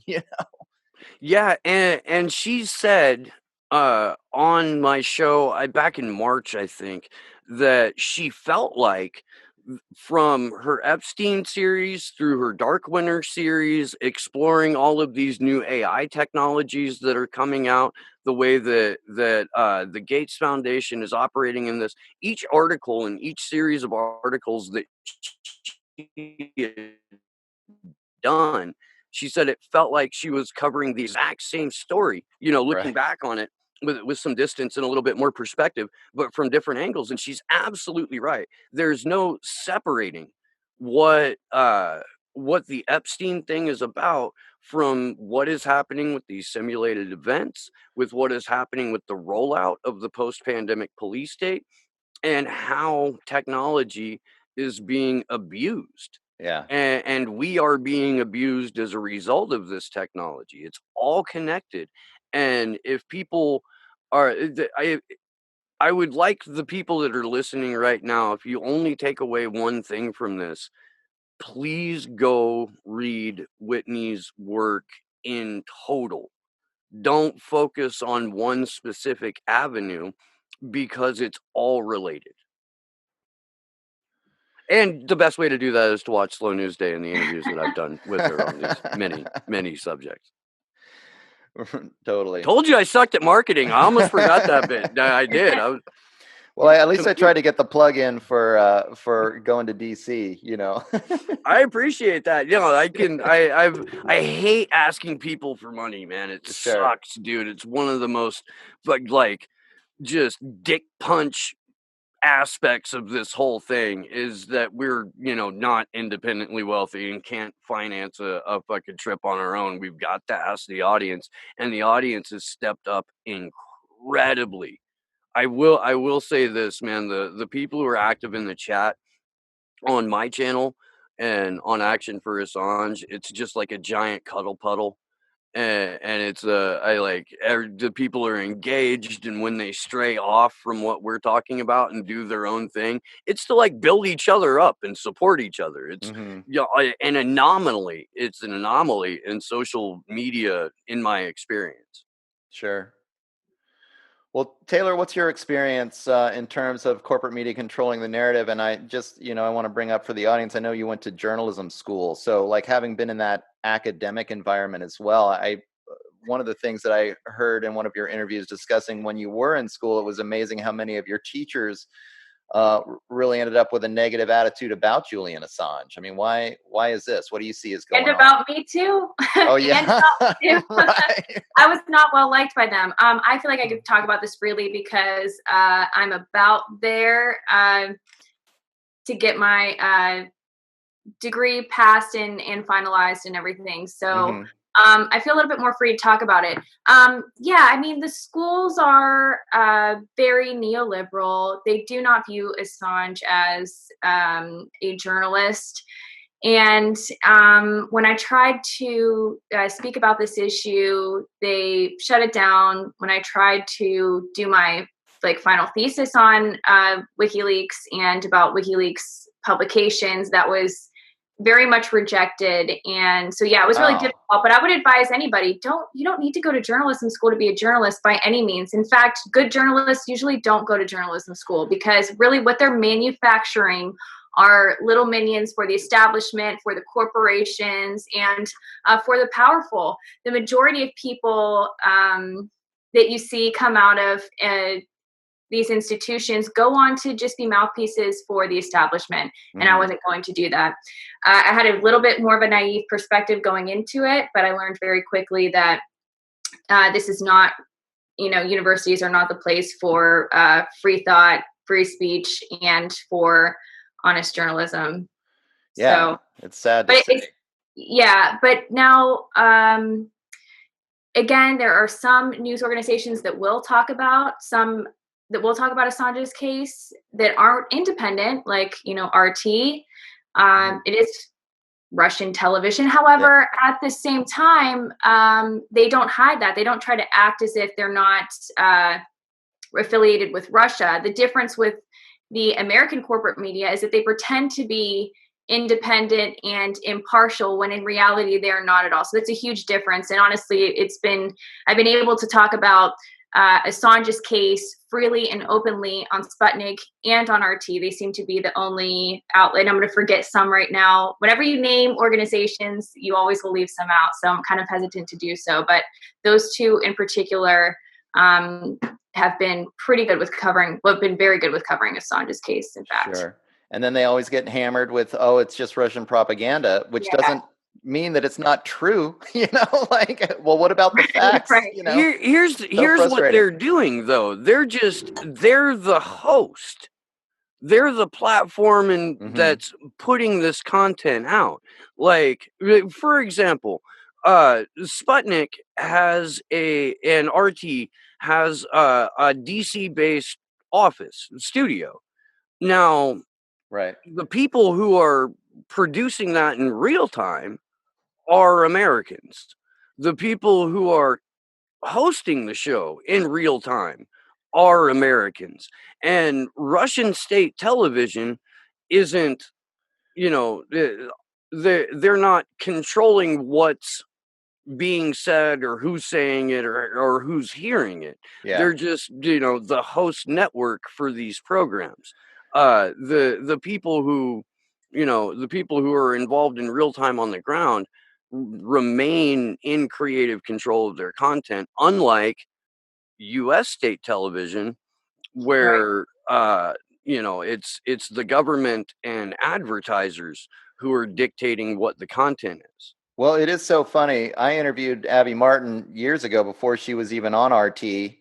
Yeah, and she said on my show back in March, I think, that she felt like from her Epstein series through her Dark Winter series, exploring all of these new AI technologies that are coming out, the way that the Gates Foundation is operating in this, each article and each series of articles that she done, she said it felt like she was covering the exact same story, looking Right. back on it with some distance and a little bit more perspective, but from different angles. And she's absolutely right. There's no separating what the Epstein thing is about from what is happening with these simulated events, with what is happening with the rollout of the post-pandemic police state, and how technology is being abused. Yeah. And we are being abused as a result of this technology. It's all connected. And if people are, I would like the people that are listening right now, if you only take away one thing from this, please go read Whitney's work in total. Don't focus on one specific avenue, because it's all related. And the best way to do that is to watch Slow News Day and the interviews that I've done with her on these many, many subjects. Totally. Told you I sucked at marketing. I almost forgot that bit. I did. Well, at least I tried to get the plug in for going to DC, I appreciate that. I hate asking people for money, man. It Sure. sucks, dude. It's one of the most like just dick punch aspects of this whole thing, is that we're not independently wealthy and can't finance a fucking trip on our own. We've got to ask the audience, and the audience has stepped up incredibly. I will say this, man, the people who are active in the chat on my channel and on Action for Assange, it's just like a giant cuddle puddle. And it's the people are engaged, and when they stray off from what we're talking about and do their own thing, it's to like build each other up and support each other. It's an anomaly. It's an anomaly in social media, in my experience. Sure. Well, Taylor, what's your experience in terms of corporate media controlling the narrative? And I just, I want to bring up for the audience, I know you went to journalism school. So like, having been in that academic environment as well, one of the things that I heard in one of your interviews discussing when you were in school, it was amazing how many of your teachers really ended up with a negative attitude about Julian Assange. I mean, why is this? What do you see as going on? And about me too. Oh, yeah. And about me too. Right. I was not well liked by them. I feel like I could talk about this freely because I'm about there to get my degree passed and finalized and everything. So I feel a little bit more free to talk about it. Yeah, I mean, the schools are very neoliberal. They do not view Assange as a journalist. And when I tried to speak about this issue, they shut it down. When I tried to do my final thesis on WikiLeaks and about WikiLeaks publications, that was very much rejected. And so, yeah, it was really difficult, but I would advise anybody, you don't need to go to journalism school to be a journalist by any means. In fact, good journalists usually don't go to journalism school, because really what they're manufacturing are little minions for the establishment, for the corporations, and for the powerful. The majority of people that you see come out of these institutions go on to just be mouthpieces for the establishment. And I wasn't going to do that. I had a little bit more of a naive perspective going into it, but I learned very quickly that this is not, universities are not the place for free thought free speech and for honest journalism. Yeah, So, it's sad to but see. but now, again, there are some news organizations that will talk about Assange's case that aren't independent, like, RT. It is Russian television. However, at the same time, they don't hide that. They don't try to act as if they're not affiliated with Russia. The difference with the American corporate media is that they pretend to be independent and impartial when in reality they're not at all. So that's a huge difference. And honestly, I've been able to talk about Assange's case freely and openly on Sputnik and on RT. They seem to be the only outlet. I'm going to forget some right now. Whenever you name organizations, you always will leave some out. So I'm kind of hesitant to do so. But those two in particular have been pretty good with been very good with covering Assange's case, in fact. Sure. And then they always get hammered with, oh, it's just Russian propaganda, which doesn't mean that it's not true. Like, well, what about the facts? Right. Here's what they're doing, though. They're the host. They're the platform that's putting this content out. Like, for example, Sputnik has and RT has a DC-based office studio. Now, right, the people who are producing that in real time are Americans. The people who are hosting the show in real time are Americans. And Russian state television isn't, they're not controlling what's being said or who's saying it or who's hearing it. Yeah. They're just, the host network for these programs. The people who, the people who are involved in real time on the ground remain in creative control of their content, unlike US state television, where it's the government and advertisers who are dictating what the content is. Well, it is so funny. I interviewed Abby Martin years ago before she was even on RT.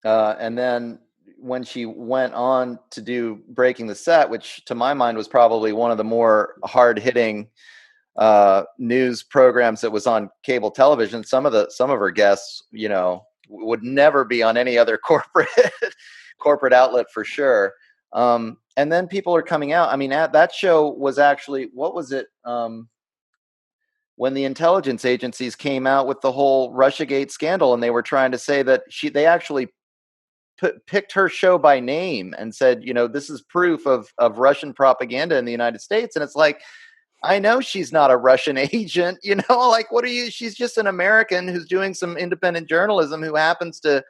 And then when she went on to do Breaking the Set, which to my mind was probably one of the more hard-hitting news programs that was on cable television, some of her guests, would never be on any other corporate outlet for sure. And then people are coming out. I mean, that show was actually, what was it? When the intelligence agencies came out with the whole Russiagate scandal, and they were trying to say that they actually picked her show by name and said, this is proof of Russian propaganda in the United States. And it's like, I know she's not a Russian agent, like, what are you? She's just an American who's doing some independent journalism who happens to,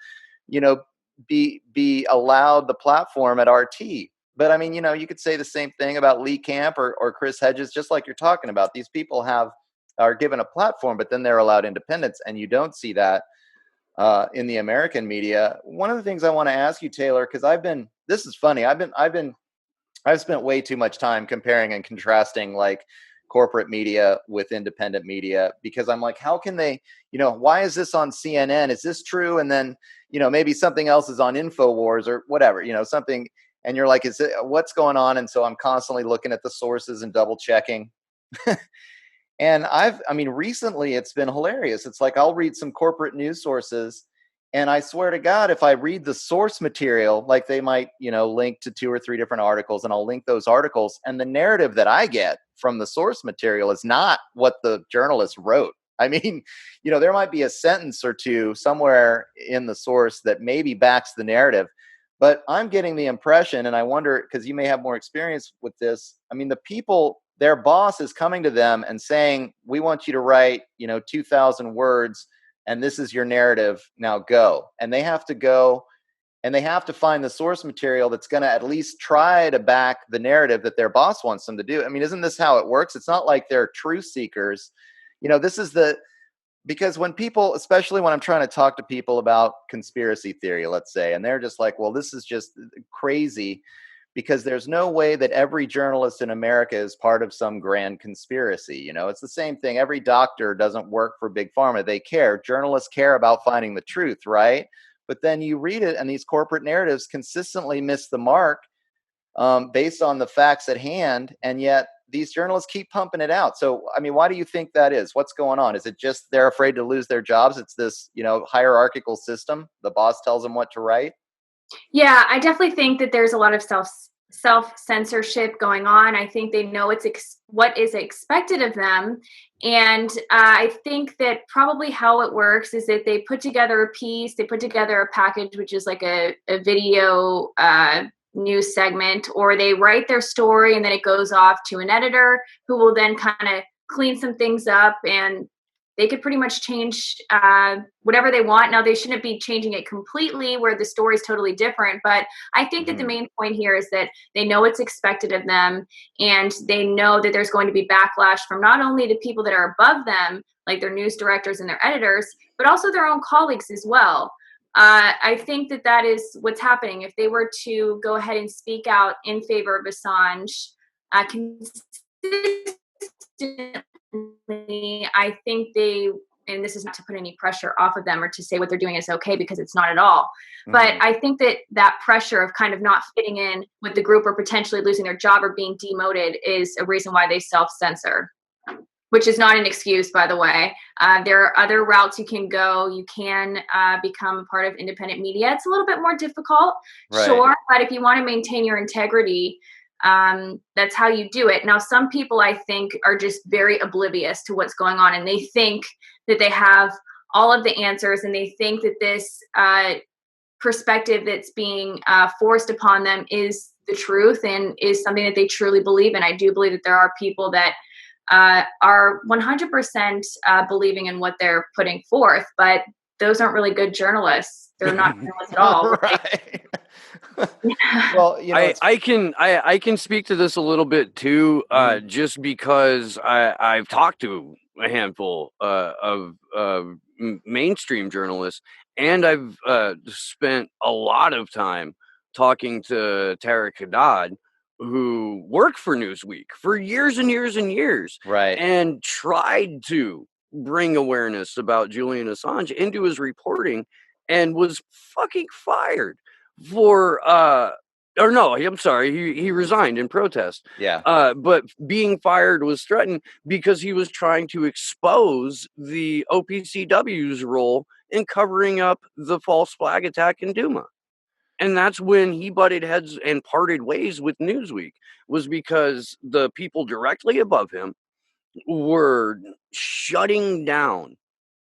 be allowed the platform at RT. But I mean, you could say the same thing about Lee Camp or Chris Hedges, just like you're talking about. These people are given a platform, but then they're allowed independence, and you don't see that in the American media. One of the things I want to ask you, Taylor, because this is funny. I've spent way too much time comparing and contrasting like corporate media with independent media, because I'm like, how can they, why is this on CNN? Is this true? And then, maybe something else is on InfoWars or whatever, something, and you're like, what's going on? And so I'm constantly looking at the sources and double checking. And recently it's been hilarious. It's like, I'll read some corporate news sources, and I swear to God, if I read the source material, like they might, link to 2 or 3 different articles, and I'll link those articles, and the narrative that I get from the source material is not what the journalist wrote. I mean, there might be a sentence or two somewhere in the source that maybe backs the narrative, but I'm getting the impression, and I wonder, because you may have more experience with this. I mean, the people, their boss is coming to them and saying, we want you to write, 2,000 words, and this is your narrative, now go. And they have to go, and they have to find the source material that's going to at least try to back the narrative that their boss wants them to do. I mean, isn't this how it works? It's not like they're truth seekers. Because when people, especially when I'm trying to talk to people about conspiracy theory, let's say, and they're just like, well, this is just crazy, because there's no way that every journalist in America is part of some grand conspiracy. It's the same thing. Every doctor doesn't work for Big Pharma. They care. Journalists care about finding the truth, right? but then you read it and these corporate narratives consistently miss the mark based on the facts at hand, and yet these journalists keep pumping it out. So, I mean, why do you think that is? What's going on? Is it just they're afraid to lose their jobs? It's this, hierarchical system. The boss tells them what to write. Yeah, I definitely think that there's a lot of self censorship going on. I think they know what is expected of them, and I think that probably how it works is that they put together a piece, they put together a package, which is like a video news segment, or they write their story and then it goes off to an editor who will then kind of clean some things up, and they could pretty much change whatever they want. Now, they shouldn't be changing it completely where the story is totally different. But I think that the main point here is that they know what's expected of them, and they know that there's going to be backlash from not only the people that are above them, like their news directors and their editors, but also their own colleagues as well. I think that that is what's happening. If they were to go ahead and speak out in favor of Assange consistently, I think and this is not to put any pressure off of them or to say what they're doing is okay, because it's not at all. But I think that pressure of kind of not fitting in with the group or potentially losing their job or being demoted is a reason why they self-censor, which is not an excuse, by the way. There are other routes you can go. You can become part of independent media. It's a little bit more difficult, Right. Sure, but if you want to maintain your integrity, that's how you do it. Now, some people, I think, are just very oblivious to what's going on, and they think that they have all of the answers, and they think that this perspective that's being forced upon them is the truth and is something that they truly believe in. I do believe that there are people that are 100% believing in what they're putting forth, but those aren't really good journalists. They're not journalists at all. Right. Well, I can speak to this a little bit too, just because I've talked to a handful of mainstream journalists, and I've spent a lot of time talking to Tarek Haddad, who worked for Newsweek for years and years and years, right, and tried to bring awareness about Julian Assange into his reporting, and was fucking fired for or no, I'm sorry, he resigned in protest. Yeah. But being fired was threatened because he was trying to expose the OPCW's role in covering up the false flag attack in Duma. And that's when he butted heads and parted ways with Newsweek, was because the people directly above him were shutting down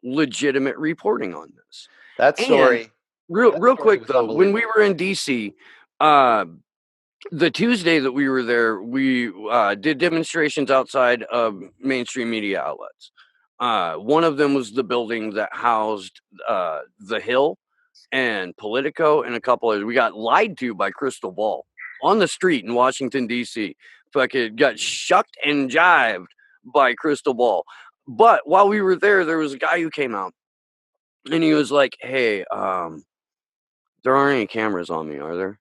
legitimate reporting on this. That story. Real quick though, when we were in DC, the Tuesday that we were there, we did demonstrations outside of mainstream media outlets. One of them was the building that housed The Hill and Politico and a couple others. We got lied to by Crystal Ball on the street in Washington, D.C. Fucking got shucked and jived by Crystal Ball. But while we were there, there was a guy who came out and he was like, "Hey, there aren't any cameras on me, are there?"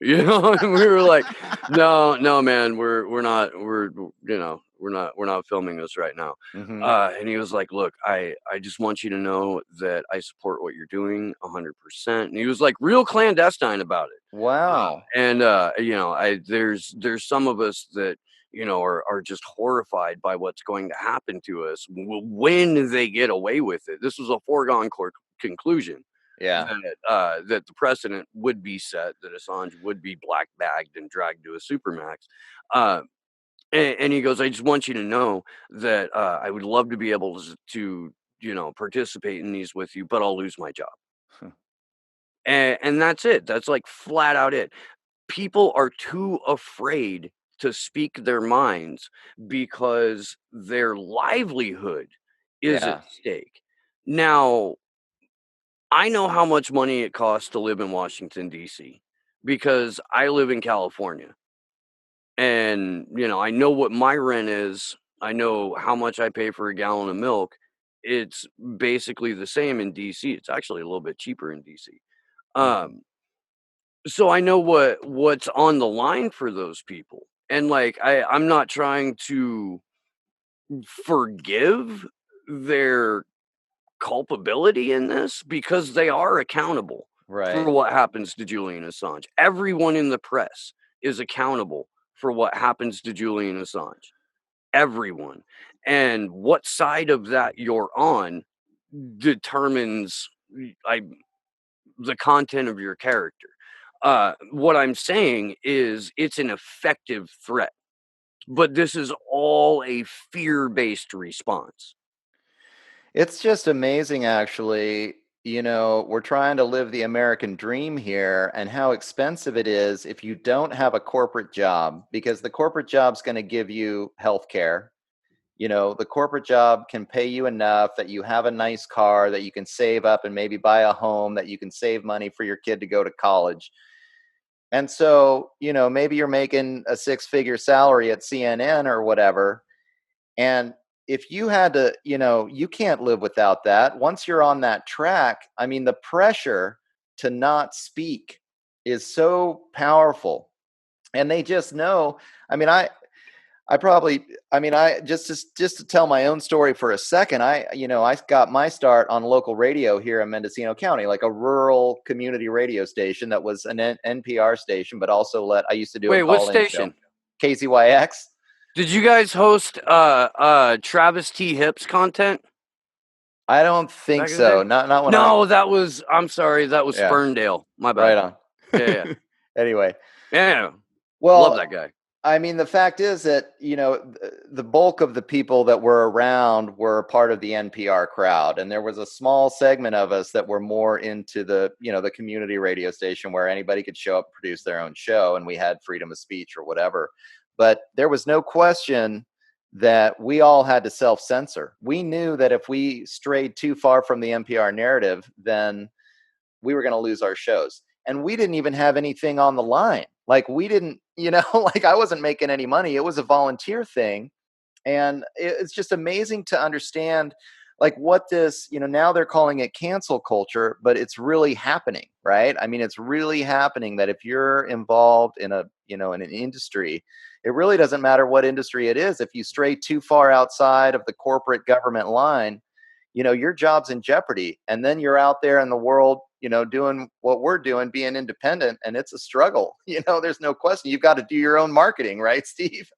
You know, and we were like, no, man, we're not filming this right now. And he was like, "Look, I just want you to know that I support what you're doing 100%." And he was like real clandestine about it. Wow. And there's some of us that are just horrified by what's going to happen to us when they get away with it. This was a foregone conclusion. Yeah. That the precedent would be set, that Assange would be black bagged and dragged to a supermax. And he goes, "I just want you to know that I would love to be able to participate in these with you, but I'll lose my job." And that's it. That's like flat out it. People are too afraid to speak their minds because their livelihood is Yeah. at stake. Now, I know how much money it costs to live in Washington, D.C. because I live in California. And, I know what my rent is. I know how much I pay for a gallon of milk. It's basically the same in D.C. It's actually a little bit cheaper in D.C. So I know what's on the line for those people. And like, I'm not trying to forgive their culpability in this because they are accountable Right. for what happens to Julian Assange. Everyone in the press is accountable for what happens to Julian Assange. Everyone. And what side of that you're on determines the content of your character. What I'm saying is it's an effective threat, but this is all a fear-based response. It's just amazing, actually. We're trying to live the American dream here and how expensive it is if you don't have a corporate job, because the corporate job's going to give you health care. The corporate job can pay you enough that you have a nice car, that you can save up and maybe buy a home, that you can save money for your kid to go to college. And so, maybe you're making a 6-figure salary at CNN or whatever. And if you had to, you can't live without that. Once you're on that track, I mean, the pressure to not speak is so powerful. And they just know. I mean, I just to tell my own story for a second, I got my start on local radio here in Mendocino County, like a rural community radio station that was an NPR station, but also I used to do a what call-in show. station? KZYX. Did you guys host Travis T. Hips content? I don't think Back in the so. day? Not when No, that was, I'm sorry, that was Yeah. Ferndale. My bad. Right on. Yeah. Anyway, Yeah. well, Love that guy. I mean, the fact is that, the bulk of the people that were around were part of the NPR crowd. And there was a small segment of us that were more into the community radio station where anybody could show up and produce their own show. And we had freedom of speech or whatever. But there was no question that we all had to self-censor. We knew that if we strayed too far from the NPR narrative, then we were going to lose our shows. And we didn't even have anything on the line. Like we didn't, like I wasn't making any money. It was a volunteer thing. And it's just amazing to understand like what this, now they're calling it cancel culture, but it's really happening, right? I mean, it's really happening that if you're involved in in an industry, it really doesn't matter what industry it is. If you stray too far outside of the corporate government line, your job's in jeopardy. And then you're out there in the world, doing what we're doing, being independent. And it's a struggle. There's no question. You've got to do your own marketing, right, Steve?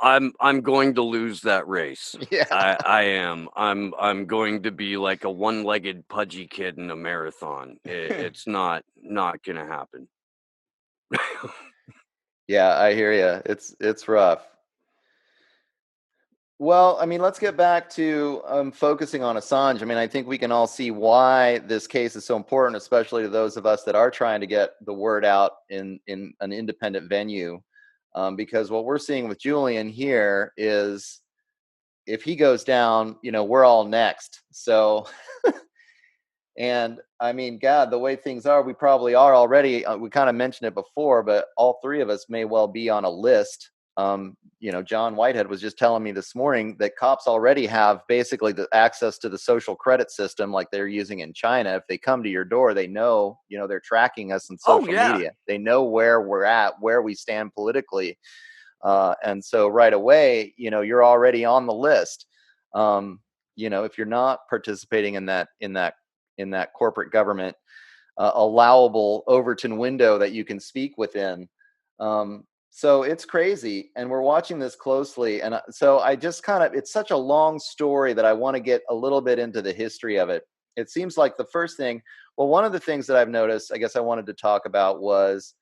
I'm going to lose that race. Yeah. I am. I'm going to be like a one-legged pudgy kid in a marathon. It's not gonna happen. Yeah, I hear you. It's rough. Well, I mean, let's get back to focusing on Assange. I mean, I think we can all see why this case is so important, especially to those of us that are trying to get the word out in an independent venue. Because what we're seeing with Julian here is if he goes down, we're all next. So, and I mean, God, the way things are, we probably are already, we kind of mentioned it before, but all three of us may well be on a list. John Whitehead was just telling me this morning that cops already have basically the access to the social credit system like they're using in China. If they come to your door, they know, they're tracking us in social media. They know where we're at, where we stand politically. And so right away, you're already on the list. If you're not participating in that corporate government allowable Overton window that you can speak within. So it's crazy, and we're watching this closely. And so I just it's such a long story that I want to get a little bit into the history of it. It seems like the first thing, one of the things that I've noticed, I guess I wanted to talk about was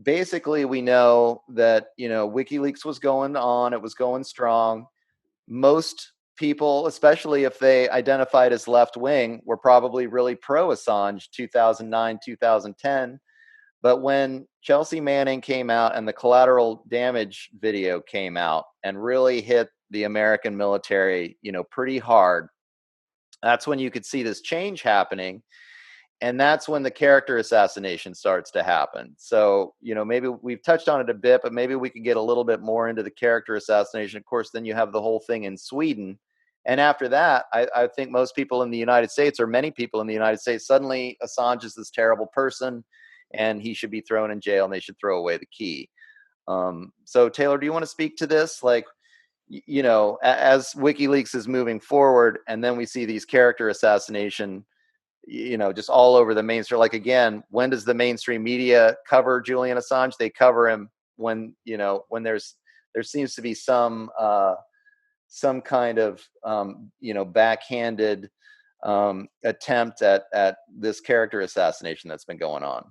basically we know that, WikiLeaks was going on, it was going strong. Most people, especially if they identified as left wing, were probably really pro Assange 2009, 2010. But when Chelsea Manning came out and the collateral damage video came out and really hit the American military, pretty hard, that's when you could see this change happening. And that's when the character assassination starts to happen. So, maybe we've touched on it a bit, but maybe we could get a little bit more into the character assassination. Of course, then you have the whole thing in Sweden. And after that, I think most people in the United States, or many people in the United States, suddenly Assange is this terrible person and he should be thrown in jail and they should throw away the key. So Taylor, do you want to speak to this? Like, as WikiLeaks is moving forward, and then we see these character assassination, just all over the mainstream. Like, again, when does the mainstream media cover Julian Assange? They cover him when there seems to be some kind of backhanded attempt at this character assassination that's been going on.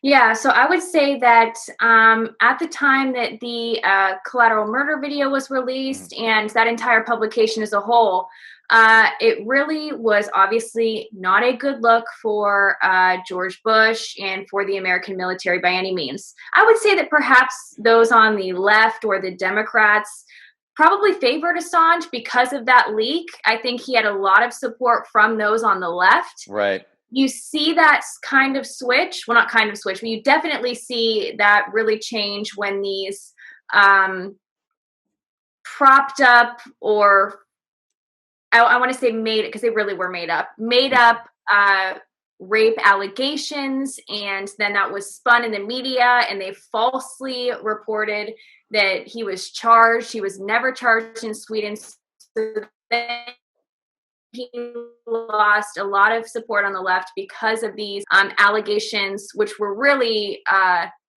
Yeah, so I would say that at the time that the collateral murder video was released and that entire publication as a whole, it really was obviously not a good look for George Bush and for the American military by any means. I would say that perhaps those on the left or the Democrats probably favored Assange because of that leak. I think he had a lot of support from those on the left. Right. You see that kind of switch. Well, not kind of switch, but you definitely see that really change when these propped up, or I want to say made, because they really were made up rape allegations, and then that was spun in the media, and they falsely reported that he was charged. He was never charged in Sweden. So then he lost a lot of support on the left because of these allegations, which were really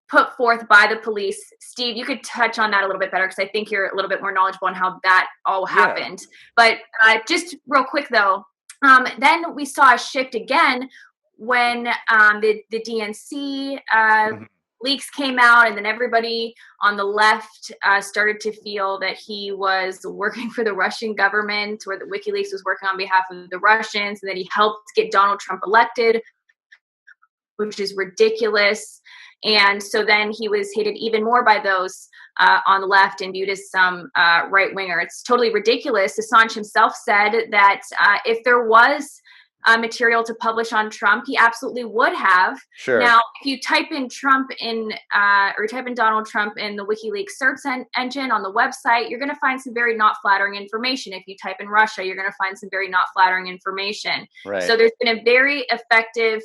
put forth by the police. Steve, you could touch on that a little bit better, because I think you're a little bit more knowledgeable on how that all happened. But just real quick, though, then we saw a shift again when the DNC leaks came out, and then everybody on the left started to feel that he was working for the Russian government, or that WikiLeaks was working on behalf of the Russians, and that he helped get Donald Trump elected, which is ridiculous. And so then he was hated even more by those on the left and viewed as some right-winger. It's totally ridiculous. Assange himself said that if there was material to publish on Trump, he absolutely would have. Sure. Now, if you type in Trump or type in Donald Trump in the WikiLeaks search engine on the website, you're going to find some very not flattering information. If you type in Russia, you're going to find some very not flattering information. Right. So there's been a very effective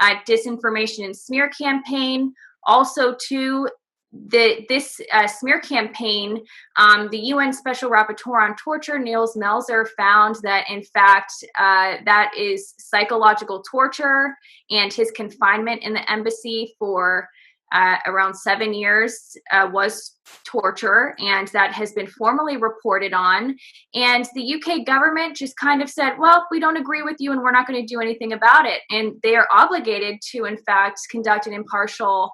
disinformation and smear campaign. Also, too, this smear campaign, the UN Special Rapporteur on Torture, Niels Melzer, found that, in fact, that is psychological torture, and his confinement in the embassy for around 7 years was torture, and that has been formally reported on. And the UK government just kind of said, well, we don't agree with you, and we're not going to do anything about it. And they are obligated to, in fact, conduct an impartial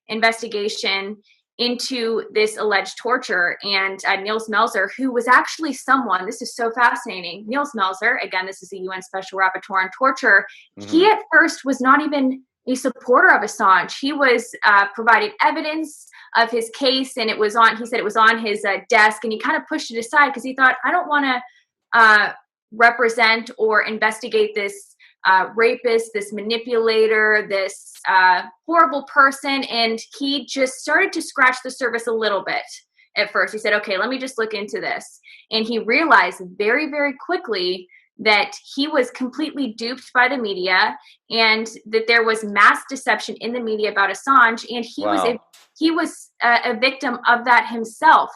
investigation into this alleged torture. And Niels Melzer, who was actually someone, this is so fascinating, Niels Melzer, again, this is the UN Special Rapporteur on Torture, he at first was not even a supporter of Assange. He was provided evidence of his case, and he said it was on his desk, and he kind of pushed it aside because he thought, I don't want to represent or investigate this rapist, this manipulator, this horrible person. And he just started to scratch the surface a little bit at first. He said, okay, let me just look into this. And he realized very, very quickly that he was completely duped by the media, and that there was mass deception in the media about Assange. And he was a victim of that himself.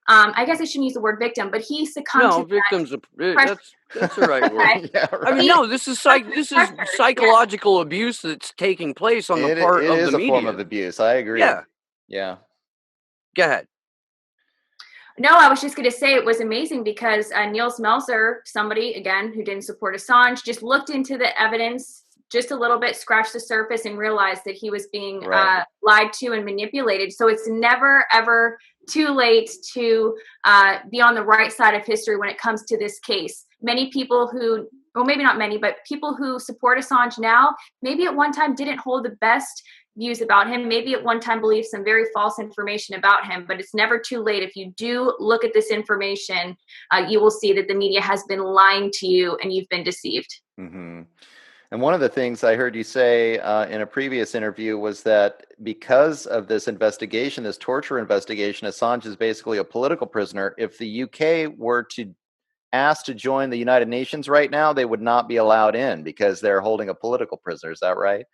I guess I shouldn't use the word victim, but he succumbed to victims. That's the right word. Yeah, right. I mean, no, this is psychological abuse that's taking place on the part of the media. It is a form of abuse. I agree. Yeah. Go ahead. No, I was just going to say it was amazing because Niels Melzer, somebody, again, who didn't support Assange, just looked into the evidence just a little bit, scratched the surface, and realized that he was being lied to and manipulated. So it's never, ever too late to be on the right side of history when it comes to this case. Many people who, well, maybe not many, but people who support Assange now, maybe at one time didn't hold the best views about him, maybe at one time believed some very false information about him, but it's never too late. If you do look at this information, you will see that the media has been lying to you and you've been deceived. Mm-hmm. And one of the things I heard you say in a previous interview was that because of this investigation, this torture investigation, Assange is basically a political prisoner. If the UK were to ask to join the United Nations right now, they would not be allowed in because they're holding a political prisoner. Is that right?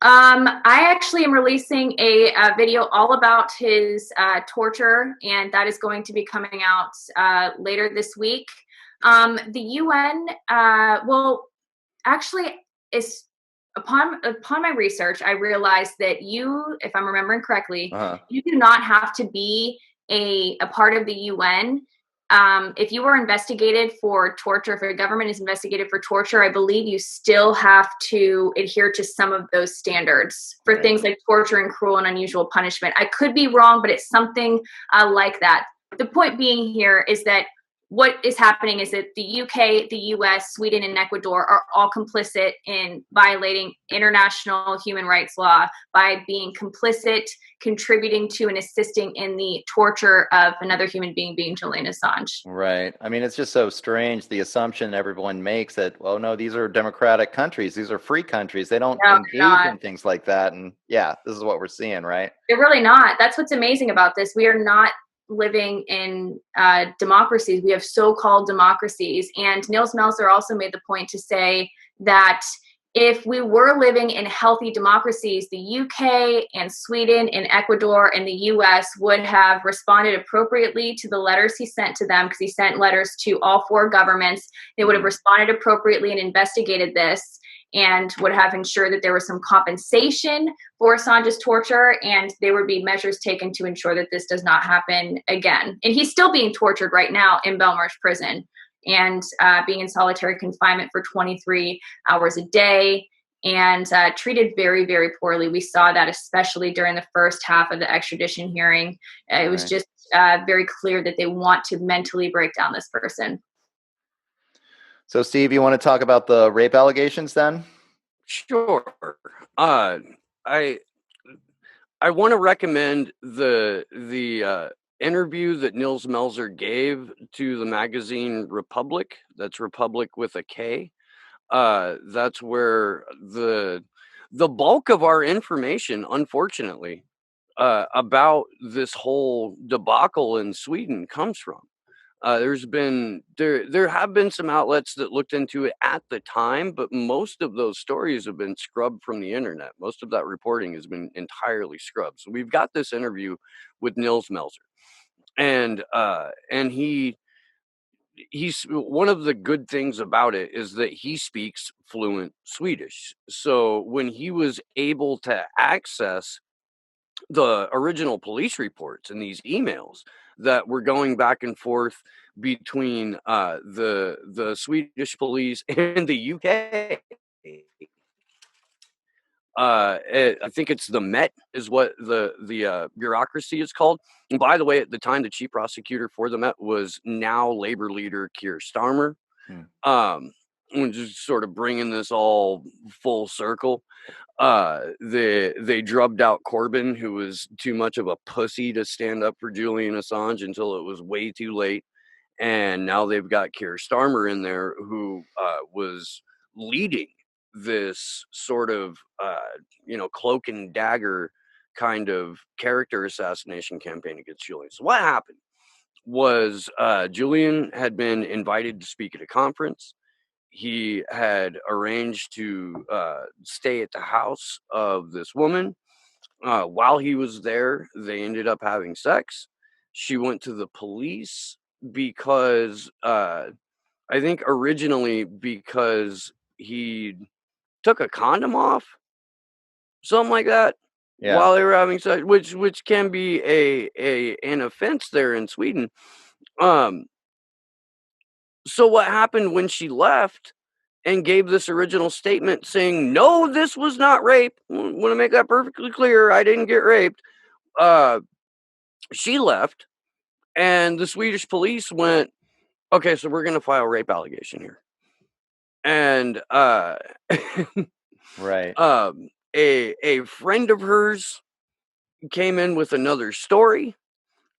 I actually am releasing a video all about his torture, and that is going to be coming out later this week. The UN, well, actually, is upon my research, I realized that you, if I'm remembering correctly, you do not have to be a part of the UN. If you were investigated for torture, if a government is investigated for torture, I believe you still have to adhere to some of those standards for things like torture and cruel and unusual punishment. I could be wrong, but it's something like that. The point being here is that what is happening is that the UK, the US, Sweden, and Ecuador are all complicit in violating international human rights law by being complicit, contributing to and assisting in the torture of another human being Julian Assange. Right. I mean, it's just so strange, the assumption everyone makes that, well, no, these are democratic countries. These are free countries. They don't engage in things like that. And yeah, this is what we're seeing, right? They're really not. That's what's amazing about this. We are not living in democracies. We have so-called democracies. And Nils Melzer also made the point to say that if we were living in healthy democracies, the UK and Sweden and Ecuador and the US would have responded appropriately to the letters he sent to them, because he sent letters to all 4 governments. They would have responded appropriately and investigated this, and would have ensured that there was some compensation for Assange's torture, and there would be measures taken to ensure that this does not happen again. And he's still being tortured right now in Belmarsh prison, and being in solitary confinement for 23 hours a day, and treated very, very poorly. We saw that especially during the first half of the extradition hearing. It was just very clear that they want to mentally break down this person. So, Steve, you want to talk about the rape allegations then? Sure. I want to recommend the interview that Nils Melzer gave to the magazine Republic. That's Republic with a K. That's where the bulk of our information, unfortunately, about this whole debacle in Sweden comes from. There have been some outlets that looked into it at the time, but most of those stories have been scrubbed from the internet. Most of that reporting has been entirely scrubbed. So we've got this interview with Nils Melzer, and he's one of the good things about it is that he speaks fluent Swedish. So when he was able to access the original police reports and these emails that were going back and forth between the Swedish police and the UK. I think it's the Met is what the bureaucracy is called. And by the way, at the time, the chief prosecutor for the Met was now Labor leader Keir Starmer. Just sort of bringing this all full circle. They drubbed out Corbyn, who was too much of a pussy to stand up for Julian Assange until it was way too late. And now they've got Keir Starmer in there, who was leading this sort of, cloak and dagger kind of character assassination campaign against Julian. So what happened was Julian had been invited to speak at a conference. He had arranged to stay at the house of this woman. While he was there, they ended up having sex. She went to the police because I think originally because he took a condom off, something like that, while they were having sex, which can be an offense there in Sweden. So what happened when she left and gave this original statement saying, no, this was not rape. I want to make that perfectly clear. I didn't get raped. She left, and the Swedish police went, okay, so we're going to file a rape allegation here. And right. A friend of hers came in with another story.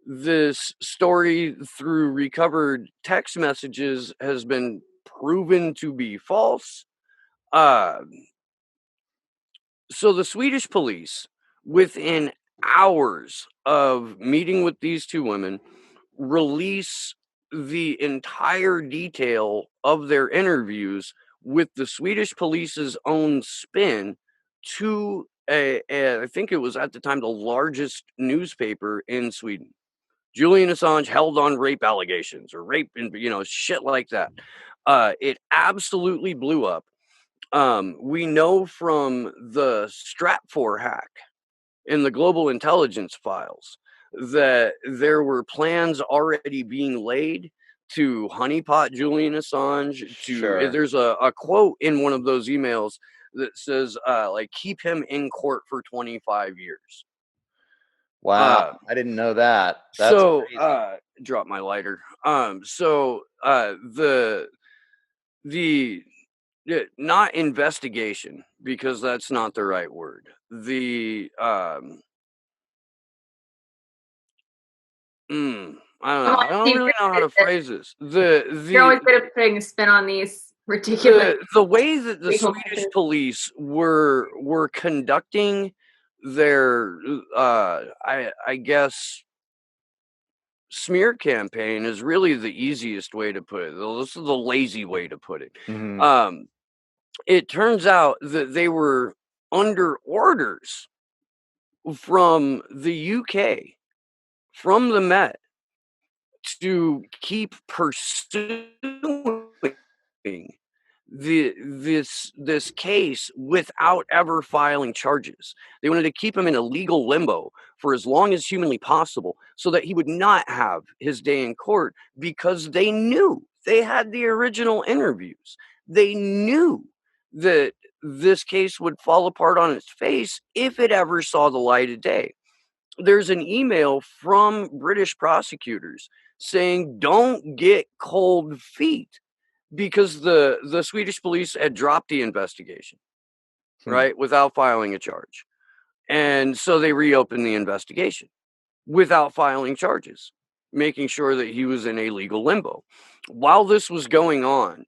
This story, through recovered text messages, has been proven to be false. So the Swedish police, within hours of meeting with these two women, release the entire detail of their interviews with the Swedish police's own spin to I think it was at the time the largest newspaper in Sweden. Julian Assange held on rape allegations or rape and shit like that. It absolutely blew up. We know from the Stratfor hack in the global intelligence files that there were plans already being laid to honeypot Julian Assange. Sure. There's a quote in one of those emails that says like keep him in court for 25 years. Wow, I didn't know that. That's So crazy. drop my lighter. The not investigation, because that's not the right word. I don't really know how to phrase this. You're always good at putting a spin on these ridiculous. The way that the legal Swedish methods. police were conducting their I guess smear campaign is really the easiest way to put it. This is the lazy way to put it. Mhm. It turns out that they were under orders from the UK, from the Met, to keep pursuing this case without ever filing charges. They wanted to keep him in a legal limbo for as long as humanly possible so that he would not have his day in court, because they knew they had the original interviews. They knew that this case would fall apart on its face if it ever saw the light of day. There's an email from British prosecutors saying don't get cold feet, because the Swedish police had dropped the investigation, Hmm. right, without filing a charge. And so they reopened the investigation without filing charges, making sure that he was in a legal limbo. While this was going on,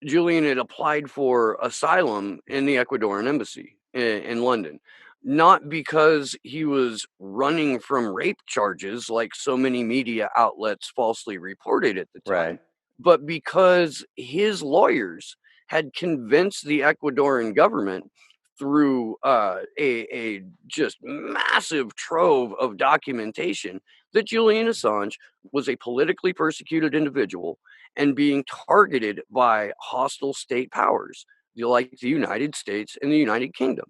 Julian had applied for asylum in the Ecuadorian embassy in London, not because he was running from rape charges like so many media outlets falsely reported at the time, Right. but because his lawyers had convinced the Ecuadorian government through a just massive trove of documentation that Julian Assange was a politically persecuted individual and being targeted by hostile state powers, like the United States and the United Kingdom.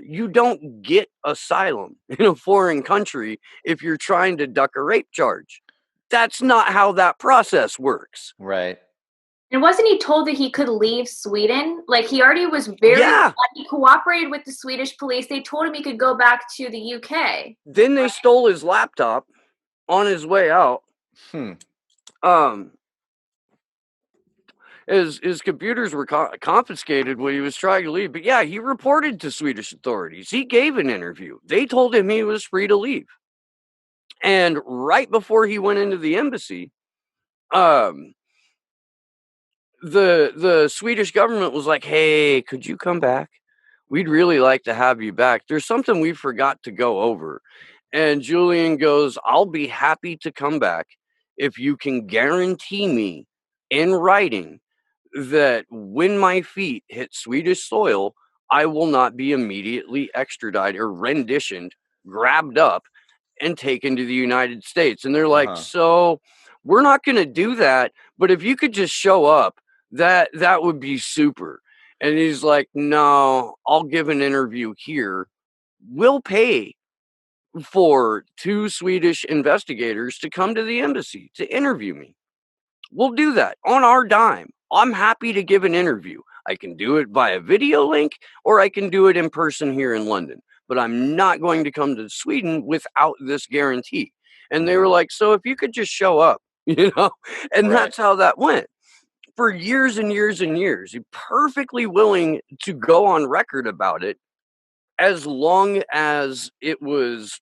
You don't get asylum in a foreign country if you're trying to duck a rape charge. That's not how that process works. Right. And wasn't he told that he could leave Sweden? Like he already was very, Yeah. he cooperated with the Swedish police. They told him he could go back to the UK. Then they stole his laptop on his way out. His computers were confiscated when he was trying to leave. But yeah, he reported to Swedish authorities. He gave an interview. They told him he was free to leave. And right before he went into the embassy, the Swedish government was like, "Hey, could you come back? We'd really like to have you back. There's something we forgot to go over." And Julian goes, "I'll be happy to come back if you can guarantee me in writing that when my feet hit Swedish soil, I will not be immediately extradited or renditioned, grabbed up, and taken to the United States." And they're like, "So we're not going to do that, but if you could just show up, that would be super." And he's like, "No, I'll give an interview here. We'll pay for 2 Swedish investigators to come to the embassy to interview me. We'll do that on our dime. I'm happy to give an interview. I can do it via video link or I can do it in person here in London, but I'm not going to come to Sweden without this guarantee." And they were like, "So if you could just show up," and Right. that's how that went for years and years and years. He's perfectly willing to go on record about it as long as it was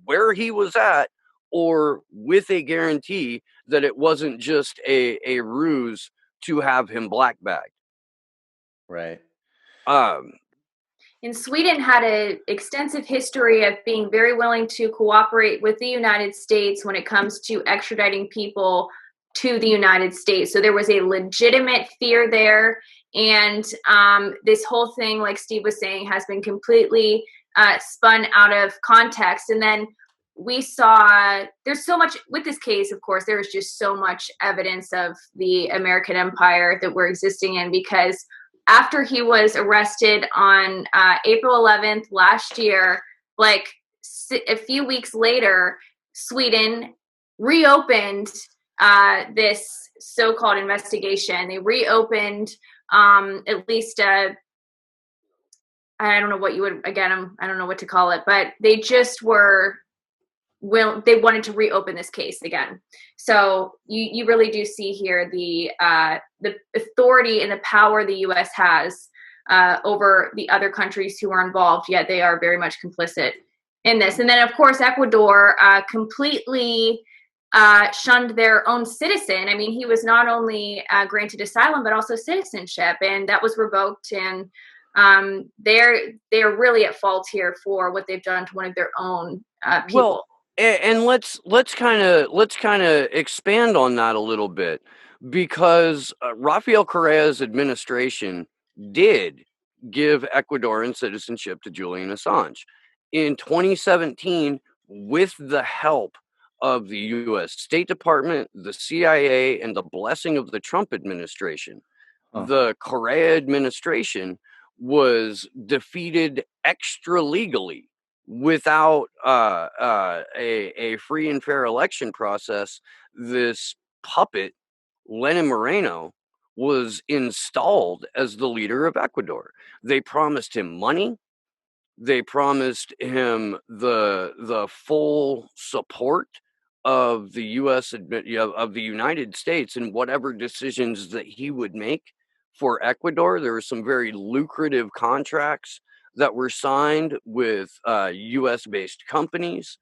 where he was at or with a guarantee that it wasn't just a ruse to have him black bagged. Right. And Sweden had an extensive history of being very willing to cooperate with the United States when it comes to extraditing people to the United States. So there was a legitimate fear there. And this whole thing, like Steve was saying, has been completely spun out of context. And then we saw there's so much with this case. Of course, there's just so much evidence of the American empire that we're existing in, because after he was arrested on April 11th last year, like a few weeks later, Sweden reopened this so-called investigation. They reopened at least I don't know what you would, again, I don't know what to call it, but they just they wanted to reopen this case again. So you really do see here the authority and the power the U.S. has over the other countries who are involved, yet they are very much complicit in this. And then, of course, Ecuador completely shunned their own citizen. I mean, he was not only granted asylum, but also citizenship, and that was revoked. And they're really at fault here for what they've done to one of their own people. Well, and let's kind of expand on that a little bit, because Rafael Correa's administration did give Ecuadorian citizenship to Julian Assange in 2017 with the help of the U.S. State Department, the CIA, and the blessing of the Trump administration. The Correa administration was defeated extra legally without a free and fair election process. This puppet, Lenin Moreno, was installed as the leader of Ecuador. They promised him money. They promised him the full support of the U.S. of the United States in whatever decisions that he would make for Ecuador. There were some very lucrative contracts that were signed with U.S.-based companies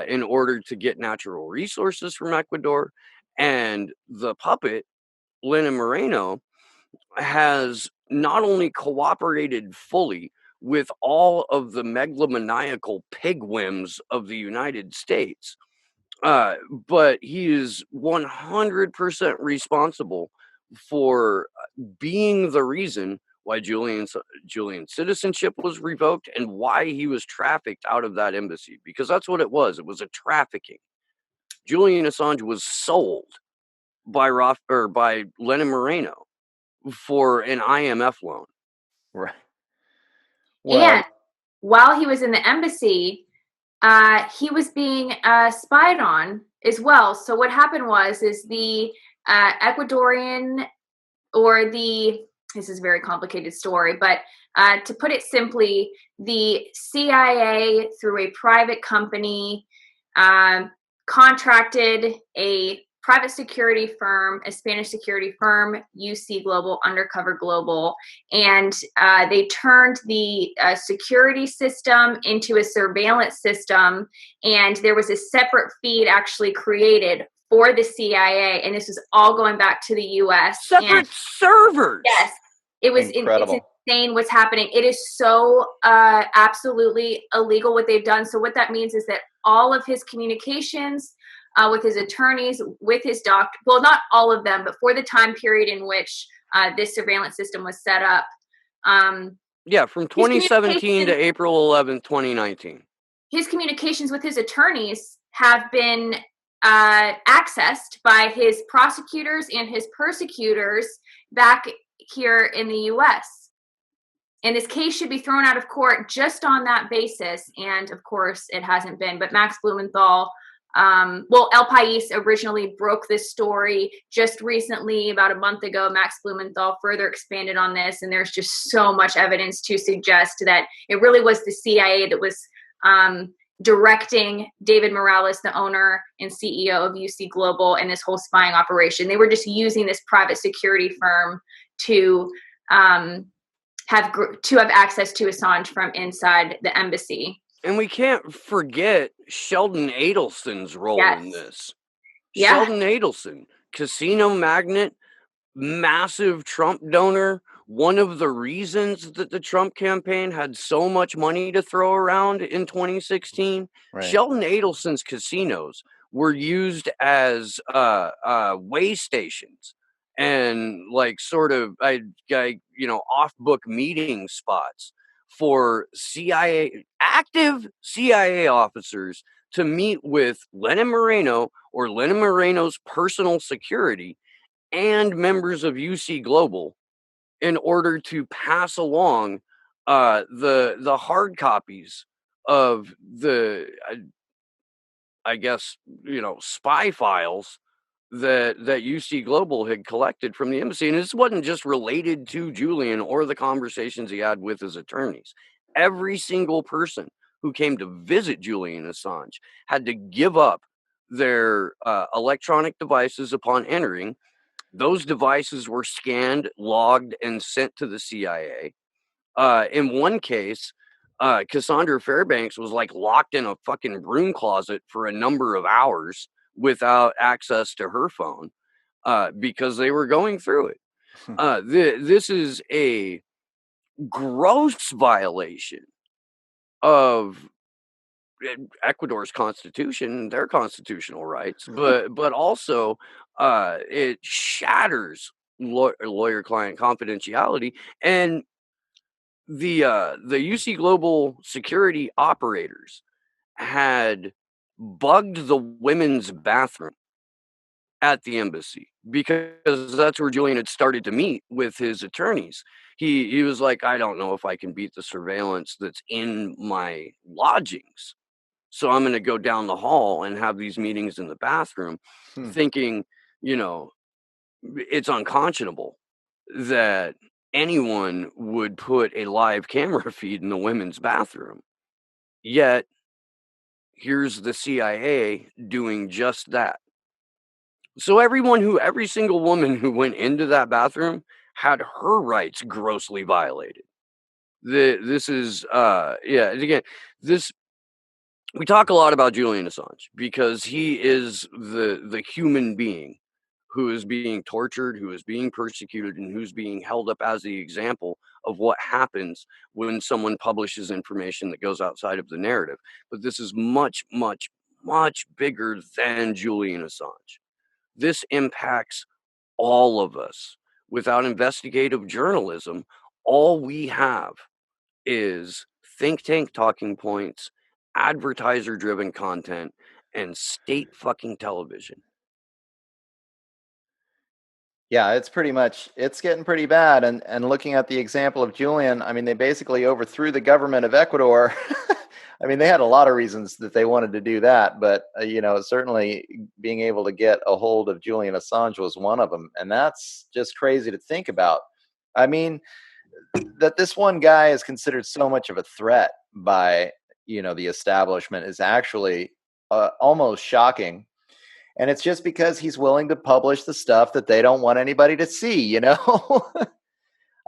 in order to get natural resources from Ecuador. And the puppet, Lenin Moreno, has not only cooperated fully with all of the megalomaniacal pig whims of the United States, but he is 100% responsible for being the reason why Julian's citizenship was revoked and why he was trafficked out of that embassy, because that's what it was. It was a trafficking. Julian Assange was sold by Lenin Moreno for an IMF loan. Right. Well, and while he was in the embassy, he was being spied on as well. So what happened was the Ecuadorian, or this is a very complicated story, but to put it simply, the CIA, through a private company, contracted a private security firm, a Spanish security firm, UC Global, Undercover Global, and they turned the security system into a surveillance system, and there was a separate feed actually created for the CIA, and this was all going back to the U.S. Separate servers. Yes, it was incredible. It's insane what's happening. It is so absolutely illegal what they've done. So what that means is that all of his communications with his attorneys, with his doctor, well, not all of them, but for the time period in which this surveillance system was set up. From 2017 to April 11th, 2019. His communications with his attorneys have been accessed by his prosecutors and his persecutors back here in the U.S. And this case should be thrown out of court just on that basis. And of course, it hasn't been. But Max Blumenthal, El País originally broke this story just recently, about a month ago. Max Blumenthal further expanded on this, and there's just so much evidence to suggest that it really was the CIA that was directing David Morales, the owner and CEO of UC Global, and this whole spying operation. They were just using this private security firm to have access to Assange from inside the embassy. And we can't forget Sheldon Adelson's role in this. Yeah. Sheldon Adelson, casino magnate, massive Trump donor. One of the reasons that the Trump campaign had so much money to throw around in 2016, right. Sheldon Adelson's casinos were used as way stations and like sort of off book meeting spots for active CIA officers to meet with Lenin Moreno or Lenin Moreno's personal security and members of UC Global in order to pass along the hard copies of the I guess spy files that UC Global had collected from the embassy. And this wasn't just related to Julian or the conversations he had with his attorneys. Every single person who came to visit Julian Assange had to give up their electronic devices upon entering. Those devices were scanned, logged, and sent to the CIA. In one case, Cassandra Fairbanks was like locked in a fucking broom closet for a number of hours without access to her phone because they were going through it. This is a gross violation of Ecuador's constitution, their constitutional rights, but also it shatters lawyer-client confidentiality. And the UC Global security operators had bugged the women's bathroom at the embassy because that's where Julian had started to meet with his attorneys. He was like, I don't know if I can beat the surveillance that's in my lodgings. So I'm going to go down the hall and have these meetings in the bathroom, thinking, it's unconscionable that anyone would put a live camera feed in the women's bathroom. Yet, here's the CIA doing just that. So every single woman who went into that bathroom had her rights grossly violated. This is, again, we talk a lot about Julian Assange because he is the human being who is being tortured, who is being persecuted, and who's being held up as the example of what happens when someone publishes information that goes outside of the narrative. But this is much, much, much bigger than Julian Assange. This impacts all of us. Without investigative journalism, all we have is think tank talking points, advertiser driven content, and state fucking television. Yeah, it's getting pretty bad. And looking at the example of Julian, I mean, they basically overthrew the government of Ecuador. I mean, they had a lot of reasons that they wanted to do that, but certainly being able to get a hold of Julian Assange was one of them, and that's just crazy to think about. I mean, that this one guy is considered so much of a threat by the establishment is actually almost shocking. And it's just because he's willing to publish the stuff that they don't want anybody to see,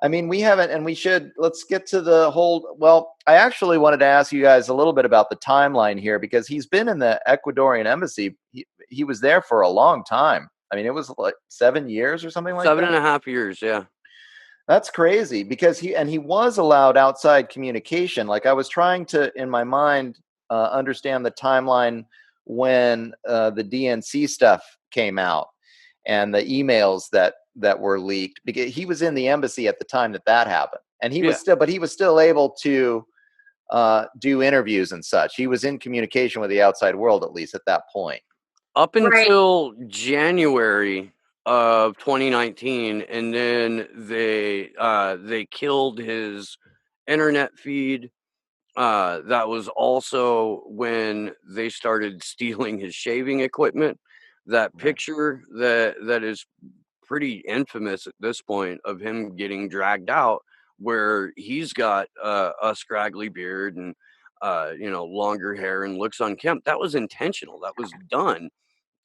I mean, we haven't, and we should, let's get to the whole, well, I actually wanted to ask you guys a little bit about the timeline here, because he's been in the Ecuadorian embassy. He was there for a long time. I mean, it was like 7 years or something like that. 7.5 years, yeah. That's crazy, because he was allowed outside communication. Like, I was trying to, in my mind, understand the timeline when the DNC stuff came out and the emails that were leaked, because he was in the embassy at the time that happened, and he was still able to do interviews and such. He was in communication with the outside world, at least at that point, up until January of 2019, and then they killed his internet feed. That was also when they started stealing his shaving equipment. That picture that is pretty infamous at this point of him getting dragged out, where he's got a scraggly beard and longer hair and looks unkempt. That was intentional. That was done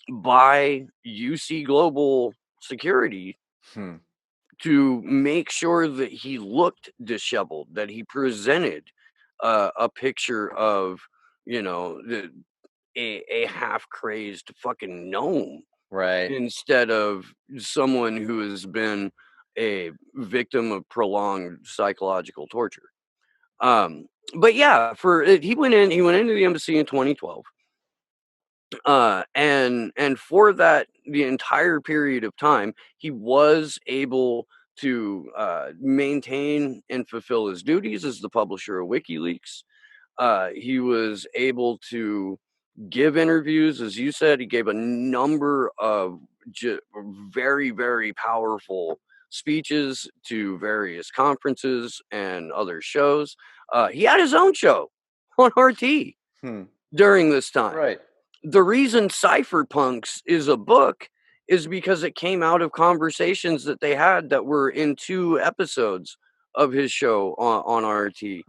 by UC Global Security to make sure that he looked disheveled, that he presented a picture of a half crazed fucking gnome, right? Instead of someone who has been a victim of prolonged psychological torture. But yeah, he went into the embassy in 2012. And for that, the entire period of time, he was able to maintain and fulfill his duties as the publisher of WikiLeaks. He was able to give interviews, as you said. He gave a number of very, very powerful speeches to various conferences and other shows. He had his own show on RT during this time. Right. The reason Cypherpunks is a book is because it came out of conversations that they had that were in 2 episodes of his show on RT.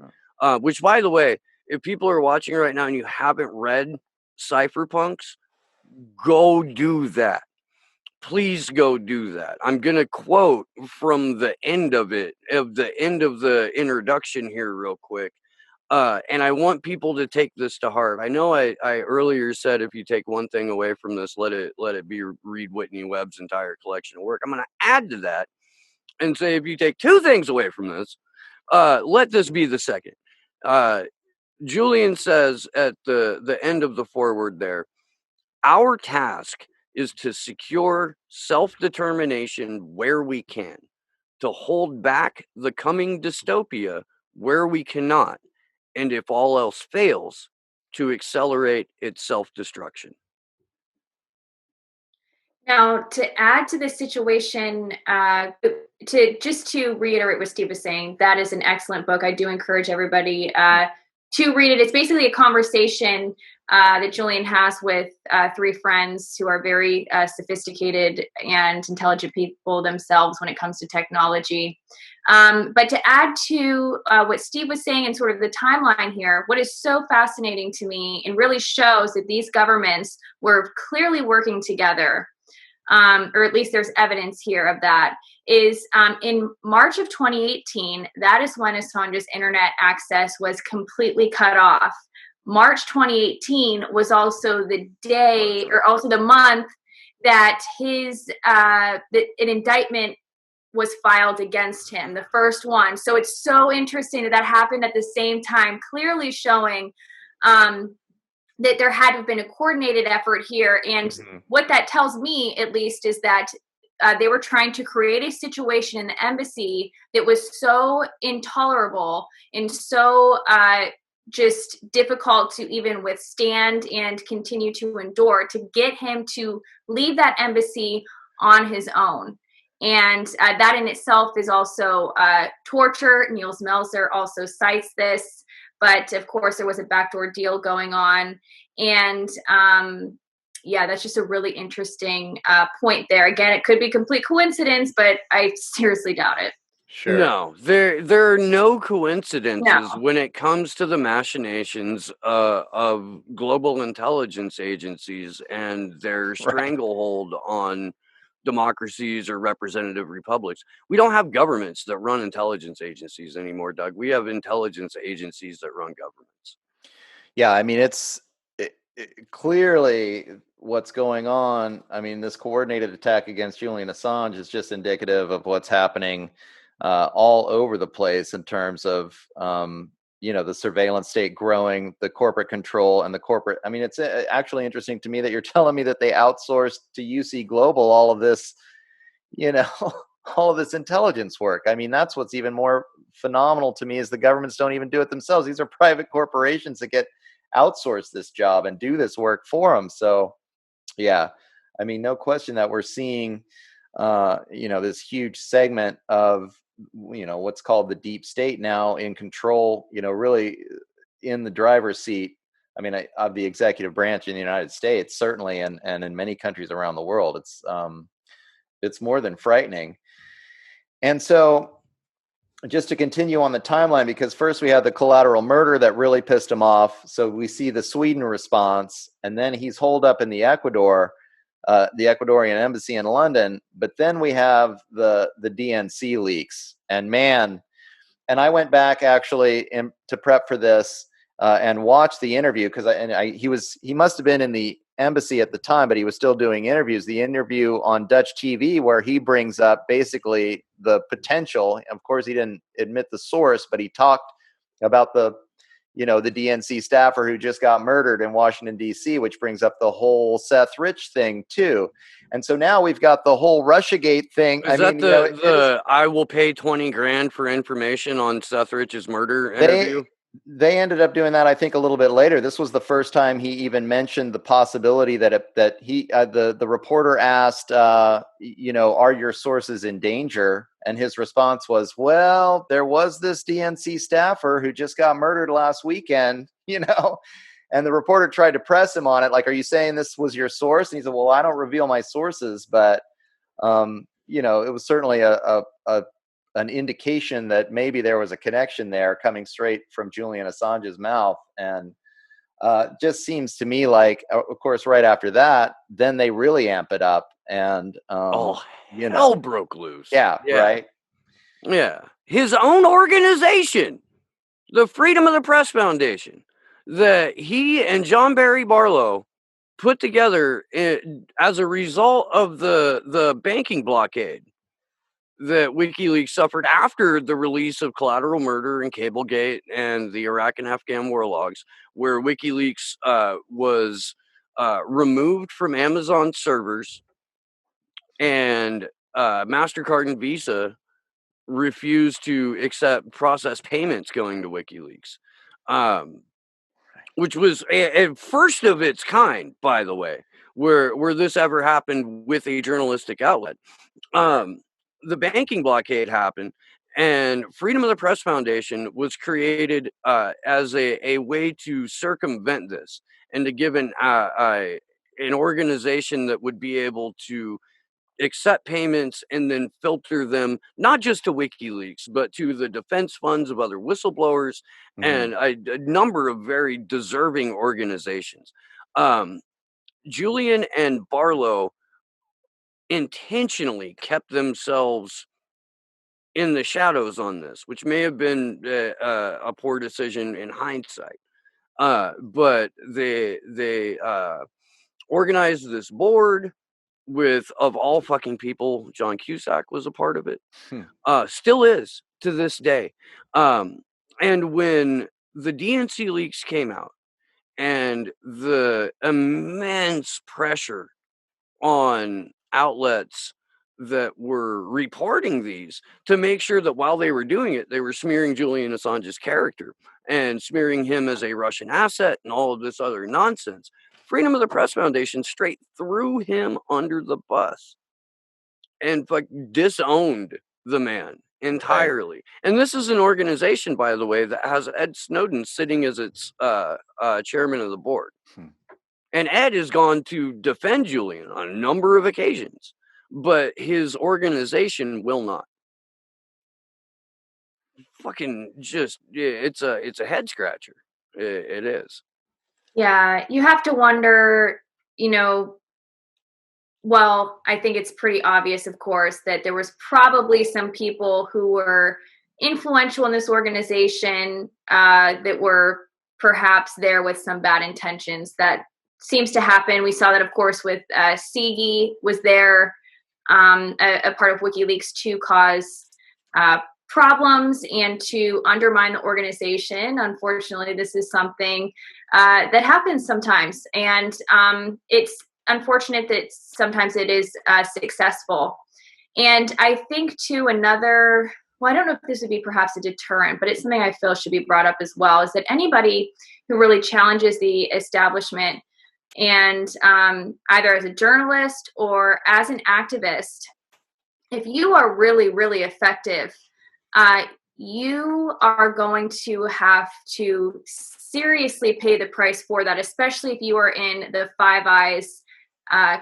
Which, by the way, if people are watching right now and you haven't read Cypherpunks, go do that. Please go do that. I'm going to quote from the end of it, of the end of the introduction here real quick. And I want people to take this to heart. I know I earlier said if you take one thing away from this, let it be read Whitney Webb's entire collection of work. I'm going to add to that and say if you take 2 things away from this, let this be the second. Julian says at the end of the foreword there, our task is to secure self-determination where we can, to hold back the coming dystopia where we cannot, and if all else fails, to accelerate its self-destruction. Now, to add to the situation, to reiterate what Steve was saying, that is an excellent book. I do encourage everybody to read it. It's basically a conversation that Julian has with 3 friends who are very sophisticated and intelligent people themselves when it comes to technology. But to add to what Steve was saying and sort of the timeline here, what is so fascinating to me and really shows that these governments were clearly working together, or at least there's evidence here of that, is in March of 2018, that is when Assange's internet access was completely cut off. March 2018 was also the day, or also the month, that an indictment was filed against him, the first one. So it's so interesting that happened at the same time, clearly showing that there had to have been a coordinated effort here. And what that tells me, at least, is that they were trying to create a situation in the embassy that was so intolerable and so just difficult to even withstand and continue to endure, to get him to leave that embassy on his own. And that in itself is also torture. Niels Melzer also cites this. But of course, there was a backdoor deal going on. And that's just a really interesting point there. Again, it could be complete coincidence, but I seriously doubt it. Sure. No, there are no coincidences when it comes to the machinations of global intelligence agencies and their stranglehold on democracies or representative republics. We don't have governments that run intelligence agencies anymore, Doug. We have intelligence agencies that run governments. Yeah, I mean, it's clearly what's going on. I mean, this coordinated attack against Julian Assange is just indicative of what's happening all over the place in terms of, the surveillance state growing, the corporate control and the corporate. I mean, it's actually interesting to me that you're telling me that they outsourced to UC Global all of this, all of this intelligence work. I mean, that's what's even more phenomenal to me is the governments don't even do it themselves. These are private corporations that get outsource this job and do this work for them. So, yeah, I mean, no question that we're seeing, this huge segment of, what's called the deep state now in control, really in the driver's seat. I mean, of the executive branch in the United States, certainly, and in many countries around the world. It's more than frightening. And so, just to continue on the timeline, because first we had the collateral murder that really pissed him off. So we see the Sweden response, and then he's holed up in the Ecuadorian embassy in London. But then we have the DNC leaks, and I went back actually to prep for this and watch the interview because he must have been in the embassy at the time, but he was still doing interviews. The interview on Dutch TV where he brings up basically the potential. Of course, he didn't admit the source, but he talked about the the DNC staffer who just got murdered in Washington, D.C., which brings up the whole Seth Rich thing, too. And so now we've got the whole Russiagate thing. Is that I will pay 20 grand for information on Seth Rich's murder interview? They ended up doing that, I think, a little bit later. This was the first time he even mentioned the possibility that the reporter asked, are your sources in danger? And his response was, well, there was this DNC staffer who just got murdered last weekend, and the reporter tried to press him on it. Like, are you saying this was your source? And he said, well, I don't reveal my sources, but, it was certainly an indication that maybe there was a connection there coming straight from Julian Assange's mouth. And just seems to me like, of course, right after that, then they really amp it up. And, hell broke loose. Yeah, right. Yeah. His own organization, the Freedom of the Press Foundation, that he and John Barry Barlow put together as a result of the banking blockade that WikiLeaks suffered after the release of Collateral Murder and Cablegate and the Iraq and Afghan war logs, where WikiLeaks was removed from Amazon servers, and MasterCard and Visa refused to process payments going to WikiLeaks, which was a first of its kind, by the way, where this ever happened with a journalistic outlet. The banking blockade happened, and Freedom of the Press Foundation was created as a way to circumvent this and to give an organization that would be able to accept payments and then filter them not just to WikiLeaks, but to the defense funds of other whistleblowers and a number of very deserving organizations. Julian and Barlow intentionally kept themselves in the shadows on this, which may have been a poor decision in hindsight. But they organized this board with, of all fucking people, John Cusack was a part of it. Still is to this day. And when the DNC leaks came out and the immense pressure on outlets that were reporting these to make sure that while they were doing it, they were smearing Julian Assange's character and smearing him as a Russian asset and all of this other nonsense, Freedom of the Press Foundation straight threw him under the bus and disowned the man entirely. And this is an organization, by the way, that has Ed Snowden sitting as its chairman of the board. And Ed has gone to defend Julian on a number of occasions, but his organization will not. Fucking just, it's a head scratcher. It is. Yeah, you have to wonder, well, I think it's pretty obvious, of course, that there was probably some people who were influential in this organization that were perhaps there with some bad intentions. That seems to happen. We saw that, of course, with Sigi was there, a part of WikiLeaks to cause problems and to undermine the organization. Unfortunately, this is something that happens sometimes. And it's unfortunate that sometimes it is successful. And I think, too, I don't know if this would be perhaps a deterrent, but it's something I feel should be brought up as well, is that anybody who really challenges the establishment and either as a journalist or as an activist, if you are really, really effective, you are going to have to seriously pay the price for that, especially if you are in the Five Eyes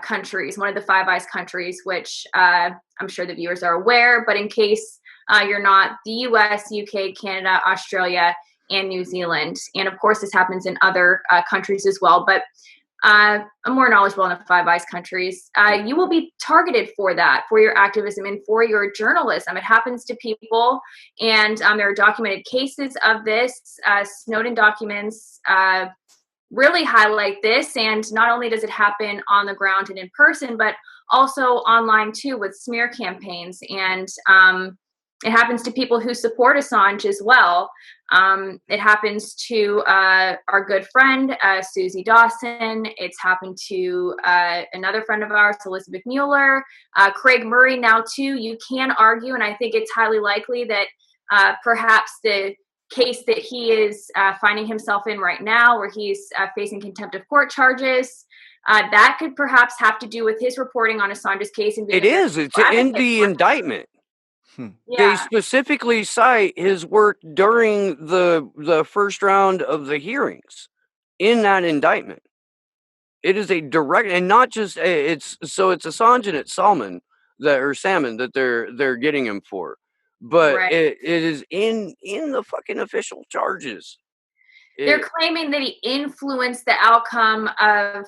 countries, one of the Five Eyes countries, which I'm sure the viewers are aware, but in case you're not, the US, UK, Canada, Australia, and New Zealand. And of course, this happens in other countries as well, but I'm more knowledgeable in the Five Eyes countries. You will be targeted for that, for your activism and for your journalism. It happens to people, and there are documented cases of this. Snowden documents really highlight this, and not only does it happen on the ground and in person, but also online too with smear campaigns. And It happens to people who support Assange as well. It happens to our good friend, Susie Dawson. It's happened to another friend of ours, Elizabeth Mueller, Craig Murray now too. You can argue, and I think it's highly likely that perhaps the case that he is finding himself in right now, where he's facing contempt of court charges, that could perhaps have to do with his reporting on Assange's case. And It is. It's in the indictment. Yeah. They specifically cite his work during the first round of the hearings in that indictment. It is a direct, and not just it's Assange and it's Salmon that they're getting him for, but Right. it is in the fucking official charges. They're claiming that he influenced the outcome of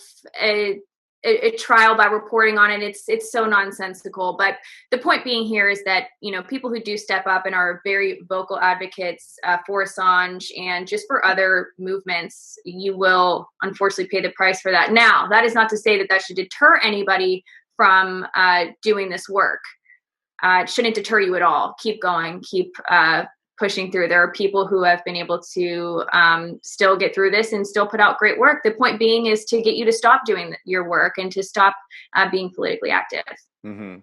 a trial by reporting on it. It's so nonsensical. But the point being here is that, you know, people who do step up and are very vocal advocates for Assange and just for other movements, you will unfortunately pay the price for that. Now, that is not to say that that should deter anybody from doing this work. It shouldn't deter you at all. Keep going. Keep pushing through. There are people who have been able to still get through this and still put out great work. The point being is to get you to stop doing your work and to stop being politically active. Mm-hmm.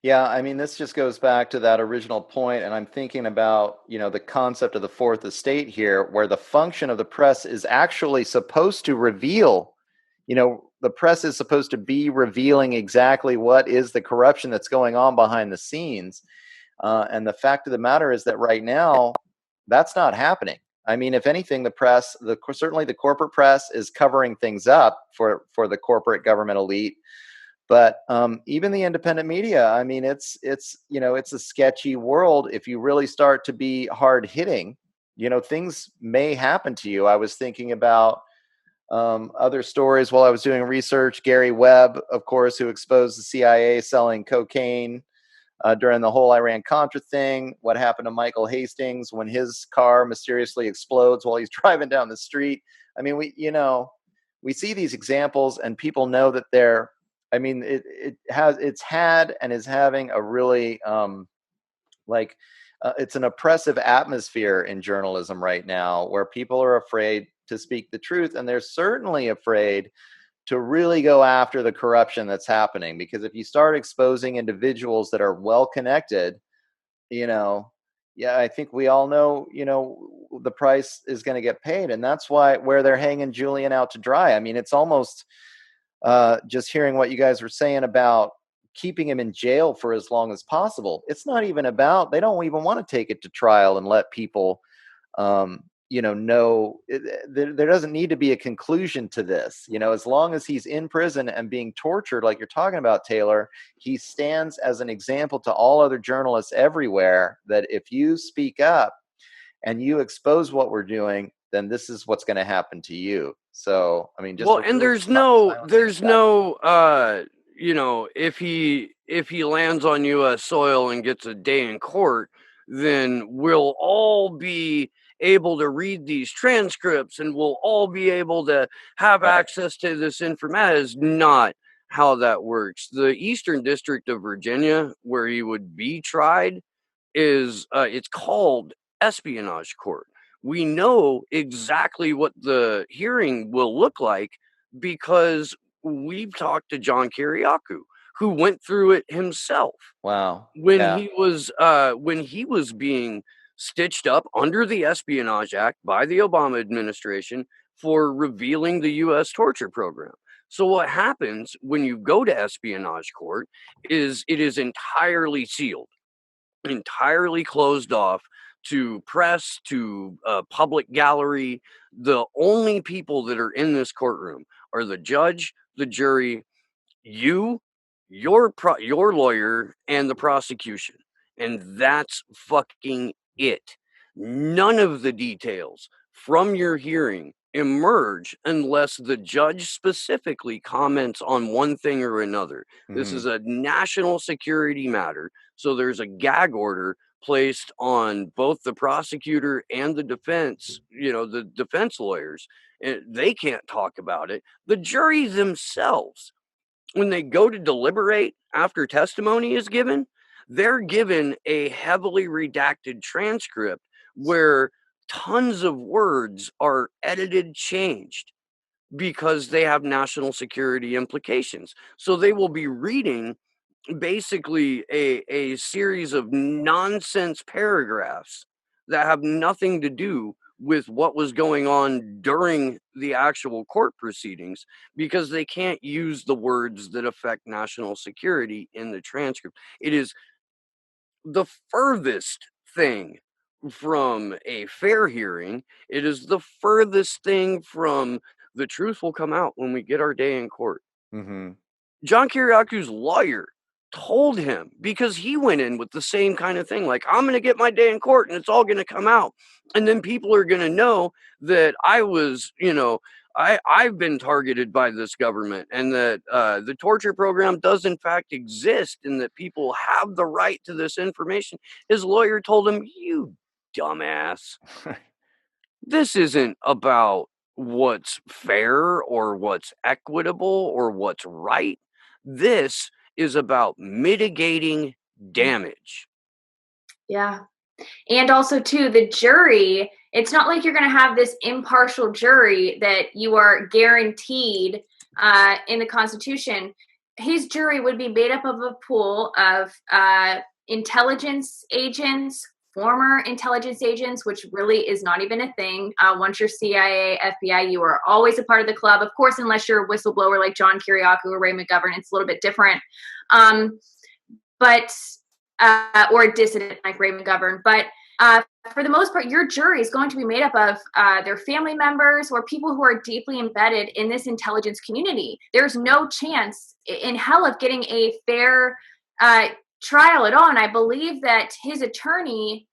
Yeah, I mean, this just goes back to that original point, and I'm thinking about, you know, the concept of the fourth estate here, where the function of the press is actually supposed to reveal, you know, the press is supposed to be revealing exactly what is the corruption that's going on behind the scenes. And the fact of the matter is that right now, that's not happening. I mean, if anything, the press, certainly the corporate press, is covering things up for the corporate government elite. But even the independent media, I mean, it's you know, it's a sketchy world. If you really start to be hard hitting, you know, things may happen to you. I was thinking about other stories while I was doing research. Gary Webb, of course, who exposed the CIA selling cocaine during the whole Iran-Contra thing. What happened to Michael Hastings when his car mysteriously explodes while he's driving down the street. I mean, we see these examples and people know that they're, I mean, it's had and is having a really it's an oppressive atmosphere in journalism right now, where people are afraid to speak the truth, and they're certainly afraid to really go after the corruption that's happening. Because if you start exposing individuals that are well connected, you know, yeah, I think we all know, you know, the price is going to get paid. And that's where they're hanging Julian out to dry. I mean, it's almost just hearing what you guys were saying about keeping him in jail for as long as possible. It's not even about, they don't even want to take it to trial and let people there doesn't need to be a conclusion to this. You know, as long as he's in prison and being tortured, like you're talking about, Taylor, he stands as an example to all other journalists everywhere that if you speak up and you expose what we're doing, then this is what's going to happen to you. So, I mean, just and there's you know, if he lands on U.S. soil and gets a day in court, then we'll all be able to read these transcripts and we'll all be able to have access to this information. That is not how that works. The Eastern District of Virginia, where he would be tried, is it's called espionage court. We know exactly what the hearing will look like because we've talked to John Kiriakou, who went through it himself. Wow. When he was being stitched up under the Espionage Act by the Obama administration for revealing the U.S. torture program. So what happens when you go to espionage court is it is entirely sealed, entirely closed off to press, to public gallery. The only people that are in this courtroom are the judge, the jury, you, your lawyer, and the prosecution. And that's fucking it. None of the details from your hearing emerge unless the judge specifically comments on one thing or another. This is a national security matter. So there's a gag order placed on both the prosecutor and the defense, you know, the defense lawyers. And they can't talk about it. The jury themselves, when they go to deliberate after testimony is given, they're given a heavily redacted transcript where tons of words are edited, changed, because they have national security implications. So they will be reading basically a series of nonsense paragraphs that have nothing to do with what was going on during the actual court proceedings, because they can't use the words that affect national security in the transcript. It is the furthest thing from a fair hearing. It is the furthest thing from the truth will come out when we get our day in court. Mm-hmm. John Kiriaku's lawyer told him, because he went in with the same kind of thing, like, I'm going to get my day in court and it's all going to come out. And then people are going to know that I was, I've been targeted by this government, and that the torture program does in fact exist, and that people have the right to this information. His lawyer told him, you dumbass. This isn't about what's fair or what's equitable or what's right. This is about mitigating damage. Yeah. And also, too, the jury, it's not like you're going to have this impartial jury that you are guaranteed in the Constitution. His jury would be made up of a pool of intelligence agents, former intelligence agents, which really is not even a thing. Once you're CIA, FBI, you are always a part of the club. Of course, unless you're a whistleblower like John Kiriakou or Ray McGovern, it's a little bit different. Or a dissident like Ray McGovern. But for the most part, your jury is going to be made up of their family members or people who are deeply embedded in this intelligence community. There's no chance in hell of getting a fair trial at all. And I believe that his attorney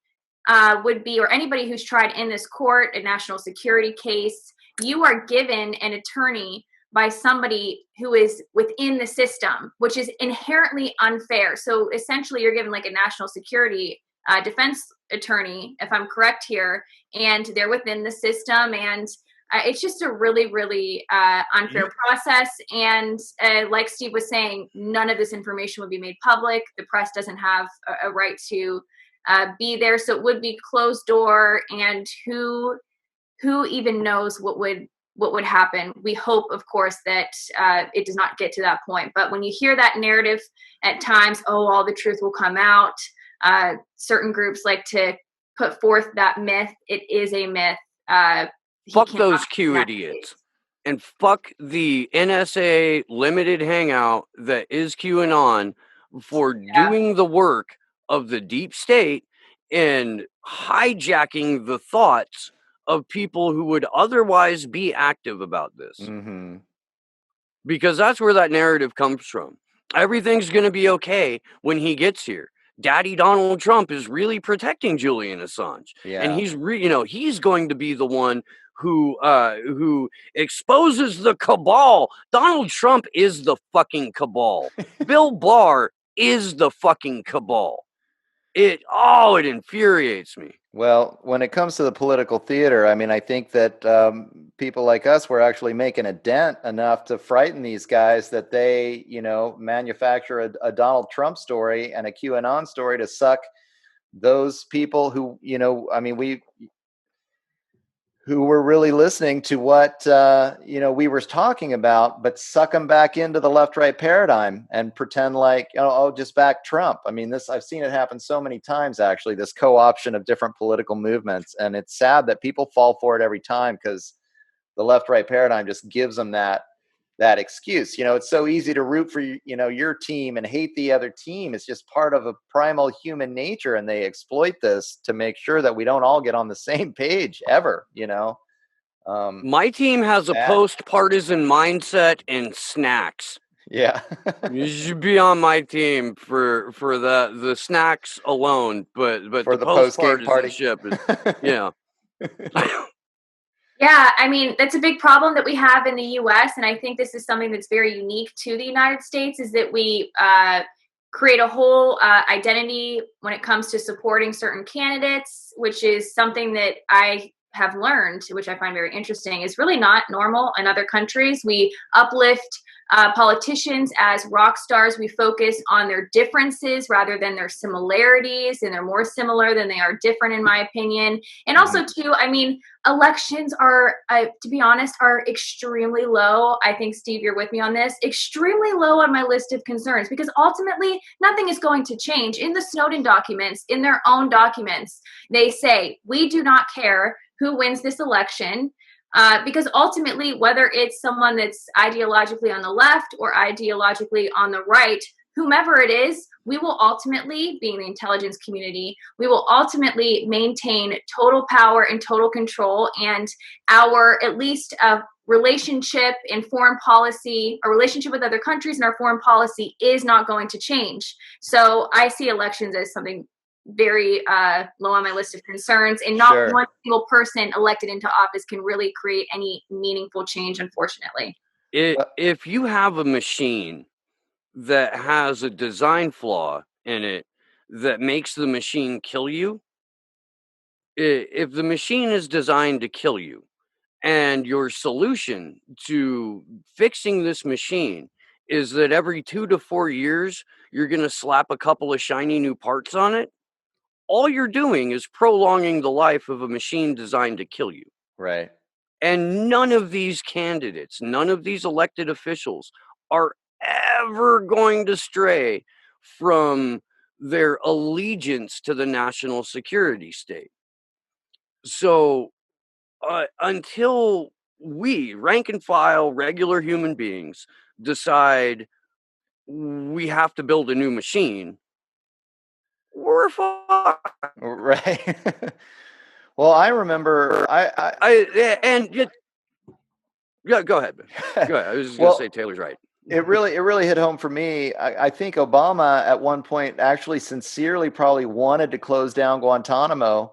would be, or anybody who's tried in this court, a national security case, you are given an attorney by somebody who is within the system, which is inherently unfair. So essentially, you're given like a national security defense attorney, if I'm correct here, and they're within the system. And it's just a really, really unfair process. And like Steve was saying, none of this information would be made public. The press doesn't have a right to be there. So it would be closed door. And who even knows what would happen. We hope, of course, that it does not get to that point. But when you hear that narrative at times, all the truth will come out, certain groups like to put forth that myth. It is a myth. Fuck those Q idiots. And fuck the NSA limited hangout that is QAnon for doing the work of the deep state and hijacking the thoughts of people who would otherwise be active about this. Mm-hmm. Because that's where that narrative comes from. Everything's going to be okay when he gets here. Daddy Donald Trump is really protecting Julian Assange. Yeah. And he's he's going to be the one who exposes the cabal. Donald Trump is the fucking cabal. Bill Barr is the fucking cabal. It infuriates me. Well, when it comes to the political theater, I mean, I think that people like us were actually making a dent enough to frighten these guys that they, manufacture a Donald Trump story and a QAnon story to suck those people who, who were really listening to what, we were talking about, but suck them back into the left-right paradigm and pretend like, just back Trump. I mean, I've seen it happen so many times, actually, this co-option of different political movements. And it's sad that people fall for it every time because the left-right paradigm just gives them that excuse. It's so easy to root for, your team and hate the other team. It's just part of a primal human nature. And they exploit this to make sure that we don't all get on the same page ever, My team has a post-partisan mindset and snacks. Yeah. You should be on my team for the snacks alone, but for the post-game party. Yeah. Yeah, I mean, that's a big problem that we have in the U.S., and I think this is something that's very unique to the United States, is that we create a whole identity when it comes to supporting certain candidates, which is something that I have learned, which I find very interesting, is really not normal in other countries. We uplift politicians as rock stars. We focus on their differences rather than their similarities, and they're more similar than they are different, in my opinion. And also, too, I mean, elections are, to be honest, are extremely low. I think, Steve, you're with me on this. Extremely low on my list of concerns, because ultimately nothing is going to change. In the Snowden documents, in their own documents, they say, we do not care who wins this election, because ultimately, whether it's someone that's ideologically on the left or ideologically on the right, whomever it is, we will ultimately, being the intelligence community, we will ultimately maintain total power and total control, and our, at least, relationship in foreign policy, our relationship with other countries and our foreign policy is not going to change. So I see elections as something very low on my list of concerns, and not one single person elected into office can really create any meaningful change, unfortunately. If you have a machine that has a design flaw in it that makes the machine kill you, if the machine is designed to kill you, and your solution to fixing this machine is that every 2 to 4 years you're going to slap a couple of shiny new parts on it, all you're doing is prolonging the life of a machine designed to kill you. Right. And none of these candidates, none of these elected officials are ever going to stray from their allegiance to the national security state. So until we, rank and file, regular human beings, decide we have to build a new machine, we're fine. Right. Well, I remember Yeah, go ahead. Go ahead. I was just Well, gonna say Taylor's right. It really hit home for me. I think Obama at one point actually sincerely probably wanted to close down Guantanamo,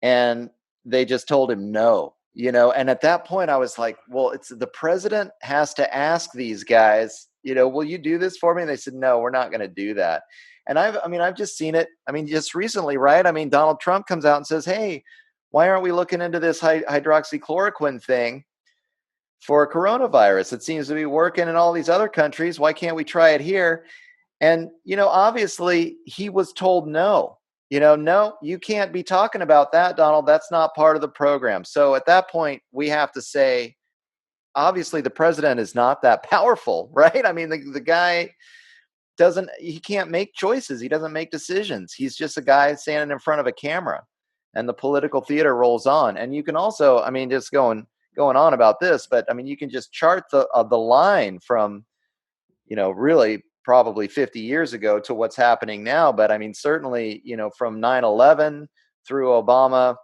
and they just told him no, and at that point I was like, well, it's the president has to ask these guys, will you do this for me? And they said, no, we're not going to do that. And I've just seen it. Just recently, right? Donald Trump comes out and says, hey, why aren't we looking into this hydroxychloroquine thing for coronavirus? It seems to be working in all these other countries. Why can't we try it here? And, obviously he was told no, no, you can't be talking about that, Donald. That's not part of the program. So at that point, we have to say, obviously the president is not that powerful, right? The guy he can't make choices. He doesn't make decisions. He's just a guy standing in front of a camera, and the political theater rolls on. And you can also, just going on about this, but you can just chart the line from, really probably 50 years ago to what's happening now. But certainly, from 9/11 through Obama,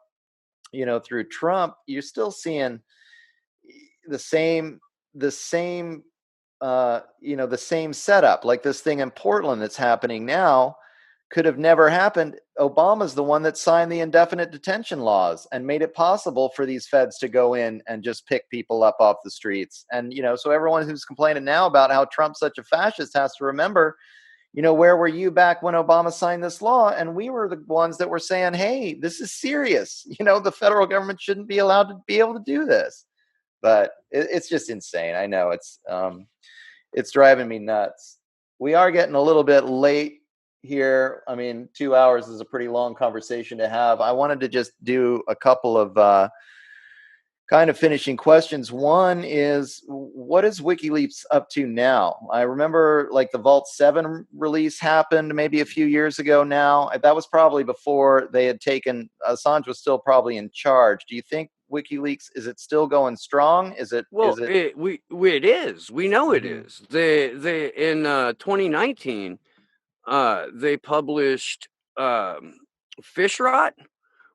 through Trump, you're still seeing the same the same setup. Like this thing in Portland that's happening now could have never happened. Obama's the one that signed the indefinite detention laws and made it possible for these feds to go in and just pick people up off the streets. And, so everyone who's complaining now about how Trump's such a fascist has to remember, where were you back when Obama signed this law? And we were the ones that were saying, hey, this is serious. The federal government shouldn't be allowed to be able to do this. But it's just insane. I know it's driving me nuts. We are getting a little bit late here. 2 hours is a pretty long conversation to have. I wanted to just do a couple of kind of finishing questions. One is, what is WikiLeaks up to now? I remember like the Vault 7 release happened maybe a few years ago now. That was probably before they had taken, Assange was still probably in charge. Do you think WikiLeaks, is it still going strong? It is. We know it is. They in 2019 they published Fish Rot,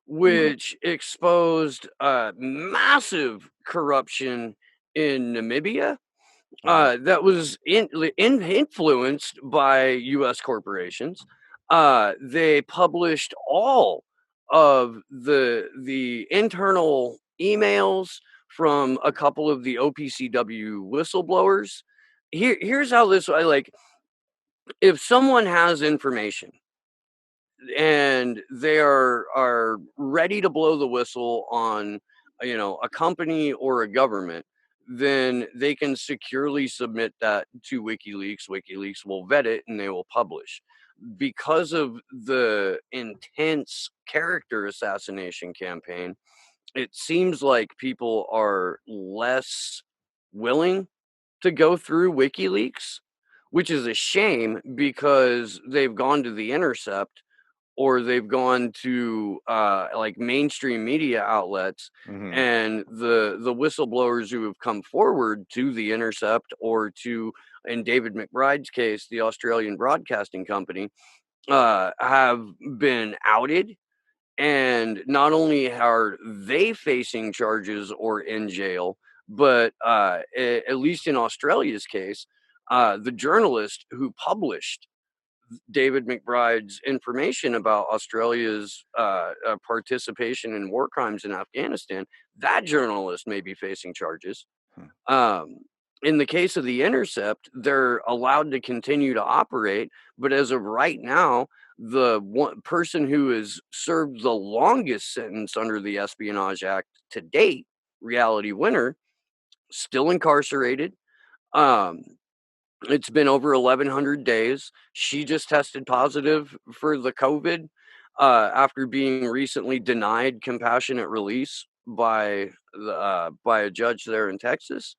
which exposed massive corruption in Namibia that was influenced by U.S. corporations. They published all of the internal emails from a couple of the OPCW whistleblowers. Here's how this, if someone has information and they are ready to blow the whistle on a company or a government, then they can securely submit that to WikiLeaks. WikiLeaks will vet it and they will publish. Because of the intense character assassination campaign, it seems like people are less willing to go through WikiLeaks, which is a shame because they've gone to The Intercept or they've gone to like mainstream media outlets, and the whistleblowers who have come forward to The Intercept or to, in David McBride's case, the Australian Broadcasting Company, have been outed. And not only are they facing charges or in jail, but at least in Australia's case, the journalist who published David McBride's information about Australia's participation in war crimes in Afghanistan, that journalist may be facing charges. In the case of The Intercept, they're allowed to continue to operate, but as of right now, the one person who has served the longest sentence under the Espionage Act to date, Reality Winner, still incarcerated. It's been over 1,100 days. She just tested positive for the COVID after being recently denied compassionate release by a judge there in Texas.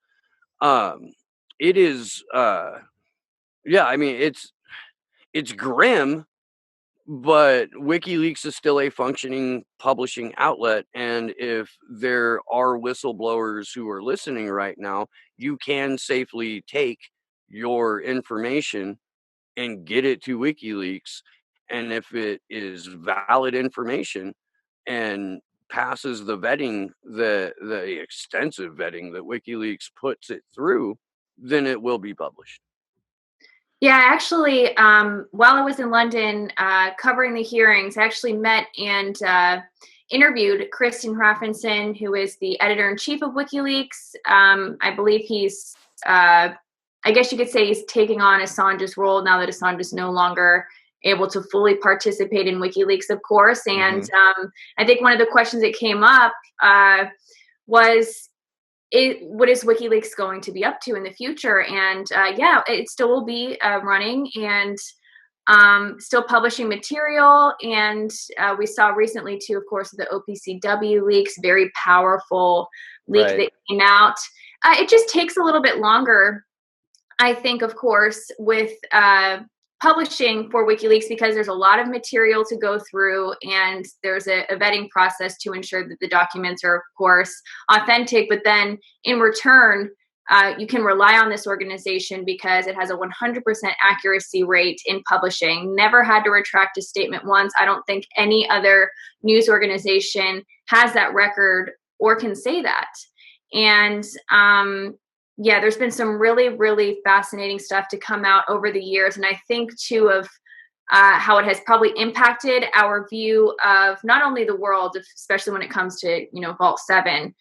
It is, yeah, I mean, it's grim, but WikiLeaks is still a functioning publishing outlet. And if there are whistleblowers who are listening right now, you can safely take your information and get it to WikiLeaks. And if it is valid information and passes the vetting, the extensive vetting that WikiLeaks puts it through, then it will be published. Yeah, actually, while I was in London covering the hearings, I actually met and interviewed Kristen Hrafnsson, who is the editor-in-chief of WikiLeaks. I believe he's, I guess you could say he's taking on Assange's role now that Assange is no longer able to fully participate in WikiLeaks, of course. And I think one of the questions that came up was, what is WikiLeaks going to be up to in the future? And yeah, it still will be running and still publishing material. And we saw recently too, of course, the OPCW leaks, very powerful leak that came out. It just takes a little bit longer, I think, of course, with publishing for WikiLeaks, because there's a lot of material to go through and there's a vetting process to ensure that the documents are, of course, authentic. But then in return, you can rely on this organization because it has a 100% accuracy rate in publishing. Never had to retract a statement once. I don't think any other news organization has that record or can say that. And yeah, there's been some really, really fascinating stuff to come out over the years. And I think, too, of how it has probably impacted our view of not only the world, especially when it comes to, Vault 7,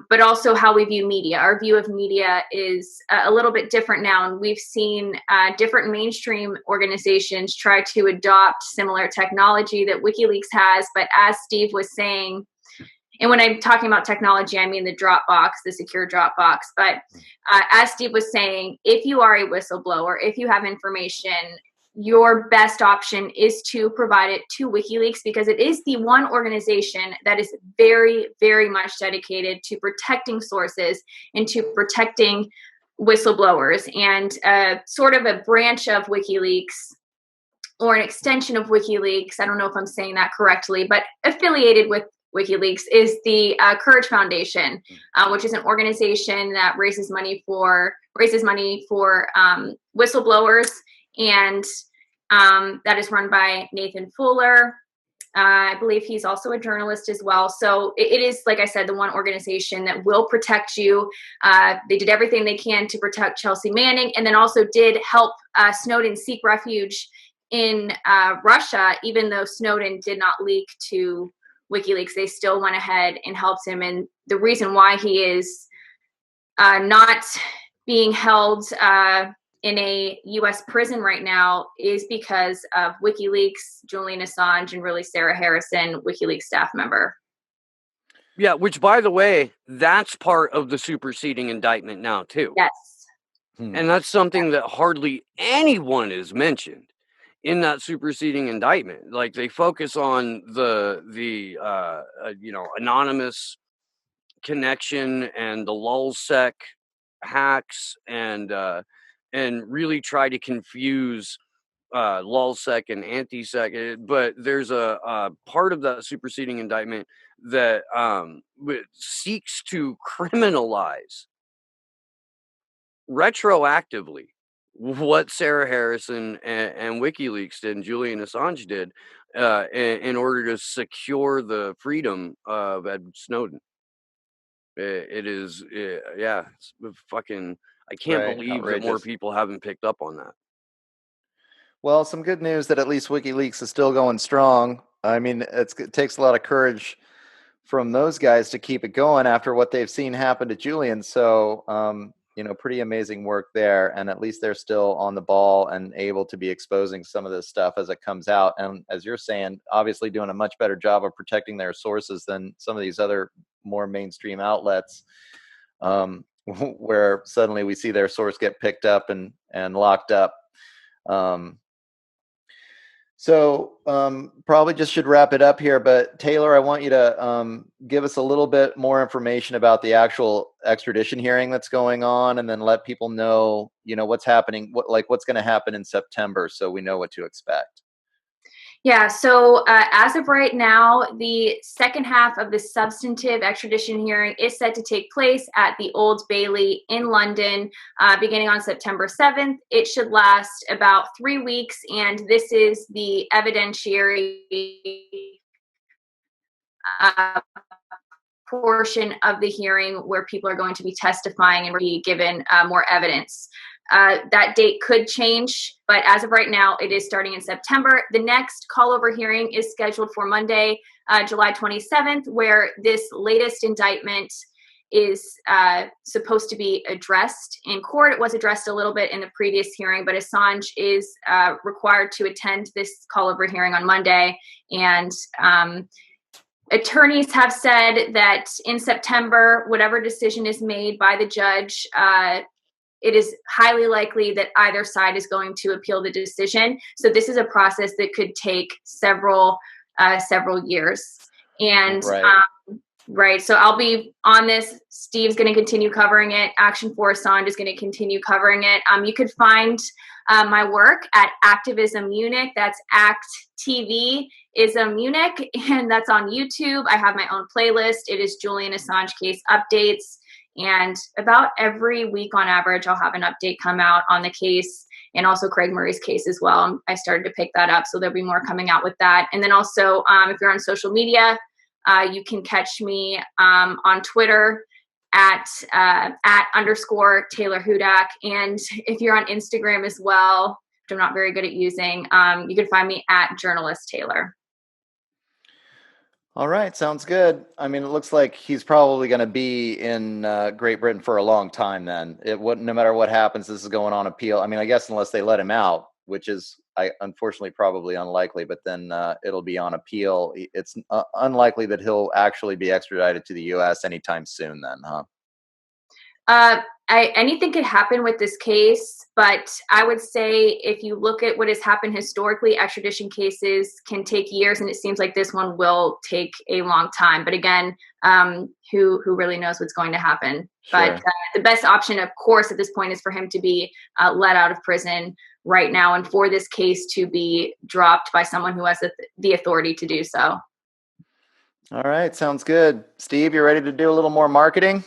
but also how we view media. Our view of media is a little bit different now. And we've seen different mainstream organizations try to adopt similar technology that WikiLeaks has. But as Steve was saying, and when I'm talking about technology, I mean the Dropbox, the secure Dropbox. But as Steve was saying, if you are a whistleblower, if you have information, your best option is to provide it to WikiLeaks, because it is the one organization that is very, very much dedicated to protecting sources and to protecting whistleblowers. And sort of a branch of WikiLeaks, or an extension of WikiLeaks, I don't know if I'm saying that correctly, but affiliated with WikiLeaks, is the Courage Foundation, which is an organization that raises money for whistleblowers, and that is run by Nathan Fuller. I believe he's also a journalist as well. So it is, like I said, the one organization that will protect you. They did everything they can to protect Chelsea Manning, and then also did help Snowden seek refuge in Russia, even though Snowden did not leak to WikiLeaks. They still went ahead and helped him. And the reason why he is not being held in a U.S. prison right now is because of WikiLeaks, Julian Assange, and really Sarah Harrison, WikiLeaks staff member. Yeah, which, by the way, that's part of the superseding indictment now, too. Yes. And that's something that hardly anyone is mentioned in that superseding indictment. Like, they focus on the anonymous connection and the lulzsec hacks, and really try to confuse lulzsec and anti-sec. But there's a part of that superseding indictment that seeks to criminalize retroactively what Sarah Harrison and WikiLeaks did and Julian Assange did in order to secure the freedom of Edward Snowden. It is, yeah, it's fucking, I can't Right, believe that more outrageous. people haven't picked up on that. Well, some good news that at least WikiLeaks is still going strong. I mean, it takes a lot of courage from those guys to keep it going after what they've seen happen to Julian. So, pretty amazing work there. And at least they're still on the ball and able to be exposing some of this stuff as it comes out. And as you're saying, obviously doing a much better job of protecting their sources than some of these other more mainstream outlets, where suddenly we see their source get picked up and locked up. Probably just should wrap it up here, but Taylor, I want you to give us a little bit more information about the actual extradition hearing that's going on, and then let people know, what's happening, what's going to happen in September, so we know what to expect. Yeah, so as of right now, the second half of the substantive extradition hearing is set to take place at the Old Bailey in London, beginning on September 7th. It should last about 3 weeks, and this is the evidentiary portion of the hearing where people are going to be testifying and be given more evidence. That date could change, but as of right now, it is starting in September. The next call-over hearing is scheduled for Monday, July 27th, where this latest indictment is supposed to be addressed in court. It was addressed a little bit in the previous hearing, but Assange is required to attend this call-over hearing on Monday. And attorneys have said that in September, whatever decision is made by the judge, it is highly likely that either side is going to appeal the decision. So this is a process that could take several years. And right. So I'll be on this. Steve's going to continue covering it. Action for Assange is going to continue covering it. You could find my work at AcTVism Munich. That's AcTVism Munich, and that's on YouTube. I have my own playlist. It is Julian Assange case updates. And about every week on average, I'll have an update come out on the case, and also Craig Murray's case as well. I started to pick that up, so there'll be more coming out with that. And then also, if you're on social media, you can catch me on Twitter at _Taylor Hudak. And if you're on Instagram as well, which I'm not very good at using, you can find me at Journalist Taylor. All right, sounds good. I mean, it looks like he's probably going to be in Great Britain for a long time then. No matter what happens, this is going on appeal. I mean, I guess unless they let him out, which is unfortunately probably unlikely, but then it'll be on appeal. It's unlikely that he'll actually be extradited to the U.S. anytime soon then, huh? Anything could happen with this case, but I would say if you look at what has happened historically, extradition cases can take years, and it seems like this one will take a long time. But again, who really knows what's going to happen? Sure. But the best option, of course, at this point is for him to be let out of prison right now, and for this case to be dropped by someone who has the authority to do so. All right, sounds good. Steve, you ready to do a little more marketing?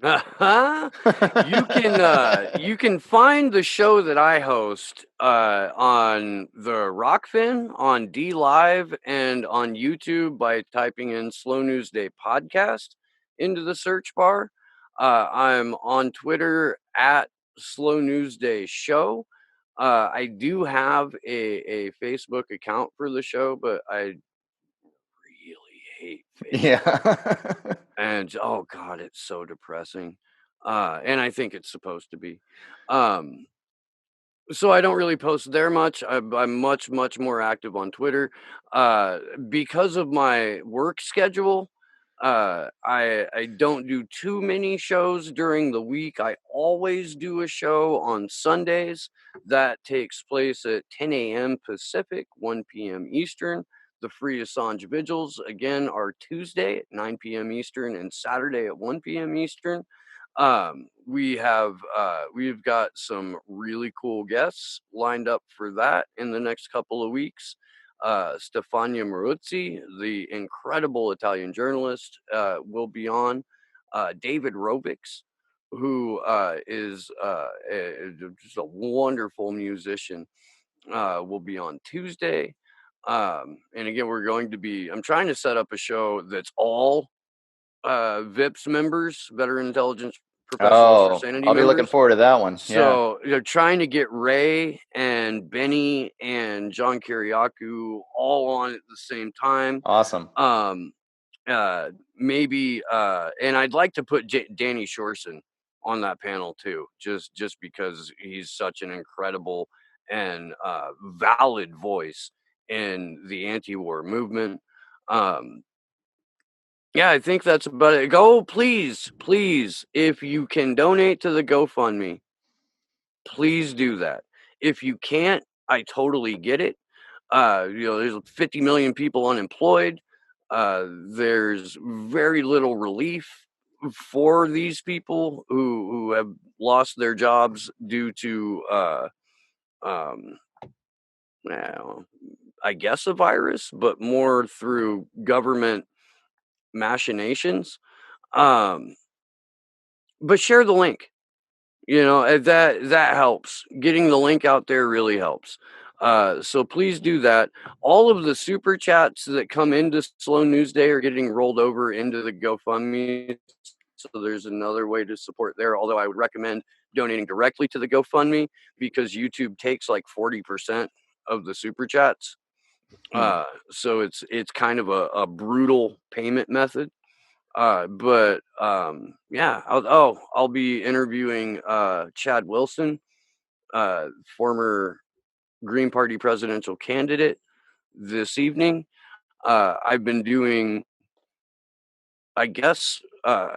You can find the show that I host on the Rockfin, on D Live, and on YouTube by typing in Slow News Day Podcast into the search bar. I'm on Twitter at Slow News Day Show. I do have a Facebook account for the show, but I really hate Facebook. Yeah. And oh god, it's so depressing. And I think it's supposed to be. So I don't really post there much. I'm much more active on Twitter. Because of my work schedule, I don't do too many shows during the week. I always do a show on Sundays that takes place at 10 a.m. Pacific, 1 p.m. Eastern. The Free Assange Vigils, again, are Tuesday at 9 p.m. Eastern and Saturday at 1 p.m. Eastern. We've got some really cool guests lined up for that in the next couple of weeks. Stefania Maruzzi, the incredible Italian journalist, will be on. David Robics, who is just a wonderful musician, will be on Tuesday. And again, I'm trying to set up a show that's all VIPS members, Veteran Intelligence Professionals for Oh, Sanity I'll be looking members. forward to that one. Yeah. So they're trying to get Ray and Benny and John Kiriakou all on at the same time. Awesome. Maybe, and I'd like to put Danny Shorson on that panel too, just because he's such an incredible and valid voice in the anti-war movement. Yeah, I think that's about it. Please, if you can donate to the GoFundMe, please do that. If you can't, I totally get it. There's 50 million people unemployed. There's very little relief for these people who have lost their jobs due to, well, I guess a virus, but more through government machinations. But share the link. That helps. Getting the link out there really helps. So please do that. All of the super chats that come into Slow News Day are getting rolled over into the GoFundMe. So there's another way to support there. Although I would recommend donating directly to the GoFundMe because YouTube takes like 40% of the super chats. So it's kind of a brutal payment method. But yeah, I'll be interviewing Chad Wilson, former Green Party presidential candidate, this evening. I've been doing, I guess, I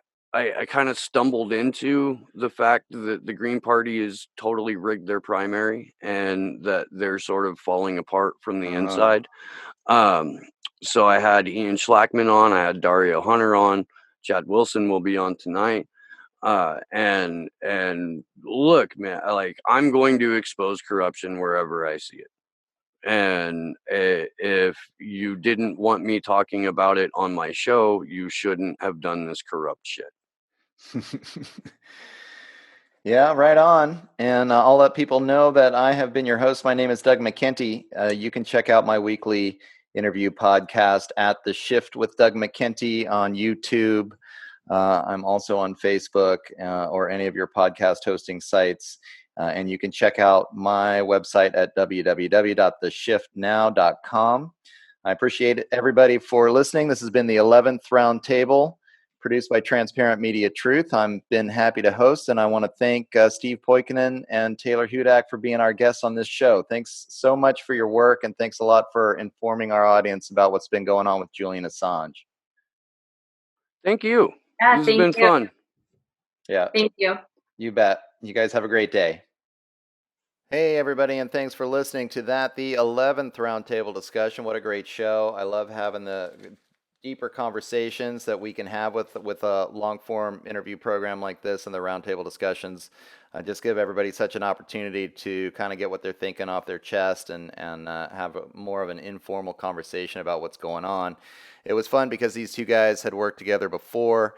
kind of stumbled into the fact that the Green Party is totally rigged their primary and that they're sort of falling apart from the inside. So I had Ian Schlackman on, I had Dario Hunter on, Chad Wilson will be on tonight. And look, man, I'm going to expose corruption wherever I see it. And if you didn't want me talking about it on my show, you shouldn't have done this corrupt shit. Yeah, right on. And I'll let people know that I have been your host. My name is Doug McKenty. You can check out my weekly interview podcast at The Shift with Doug McKenty on YouTube. I'm also on Facebook or any of your podcast hosting sites. And you can check out my website at www.theshiftnow.com. I appreciate everybody for listening. This has been the 11th Roundtable, produced by Transparent Media Truth. I've been happy to host, and I want to thank Steve Poikonen and Taylor Hudak for being our guests on this show. Thanks so much for your work, and thanks a lot for informing our audience about what's been going on with Julian Assange. Thank you. Yeah, this has been fun. Yeah. Thank you. You bet. You guys have a great day. Hey, everybody, and thanks for listening to the 11th Roundtable discussion. What a great show. I love having the deeper conversations that we can have with a long-form interview program like this and the roundtable discussions. Just give everybody such an opportunity to kind of get what they're thinking off their chest and have more of an informal conversation about what's going on. It was fun because these two guys had worked together before,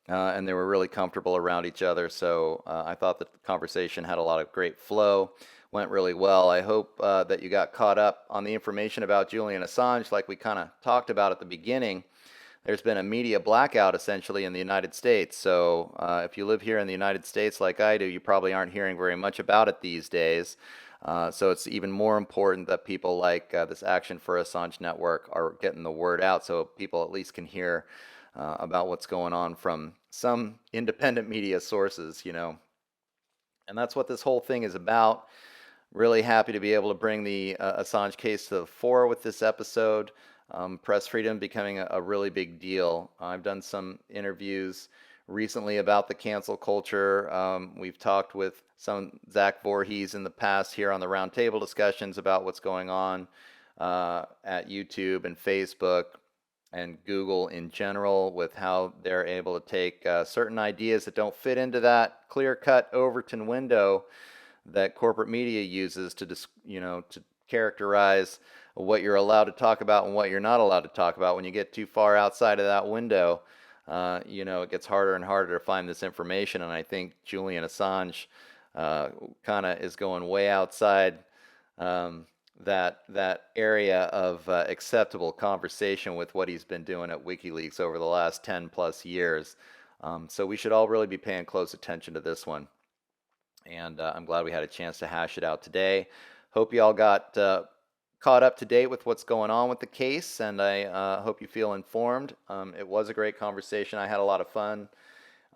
and they were really comfortable around each other. So I thought that the conversation had a lot of great flow, went really well. I hope that you got caught up on the information about Julian Assange like we kind of talked about at the beginning. There's been a media blackout essentially in the United States. So if you live here in the United States like I do, you probably aren't hearing very much about it these days. So it's even more important that people like this Action for Assange network are getting the word out so people at least can hear about what's going on from some independent media sources, And that's what this whole thing is about. Really happy to be able to bring the Assange case to the fore with this episode. press freedom becoming a really big deal. I've done some interviews recently about the cancel culture. We've talked with Zach Voorhees in the past here on the roundtable discussions about what's going on at YouTube and Facebook and Google in general, with how they're able to take certain ideas that don't fit into that clear-cut Overton window that corporate media uses to to characterize what you're allowed to talk about and what you're not allowed to talk about. When you get too far outside of that window, it gets harder and harder to find this information. And I think Julian Assange kind of is going way outside that area of acceptable conversation with what he's been doing at WikiLeaks over the last 10 plus years. So we should all really be paying close attention to this one. And I'm glad we had a chance to hash it out today. Hope you all got caught up to date with what's going on with the case, and I hope you feel informed. It was a great conversation. I had a lot of fun.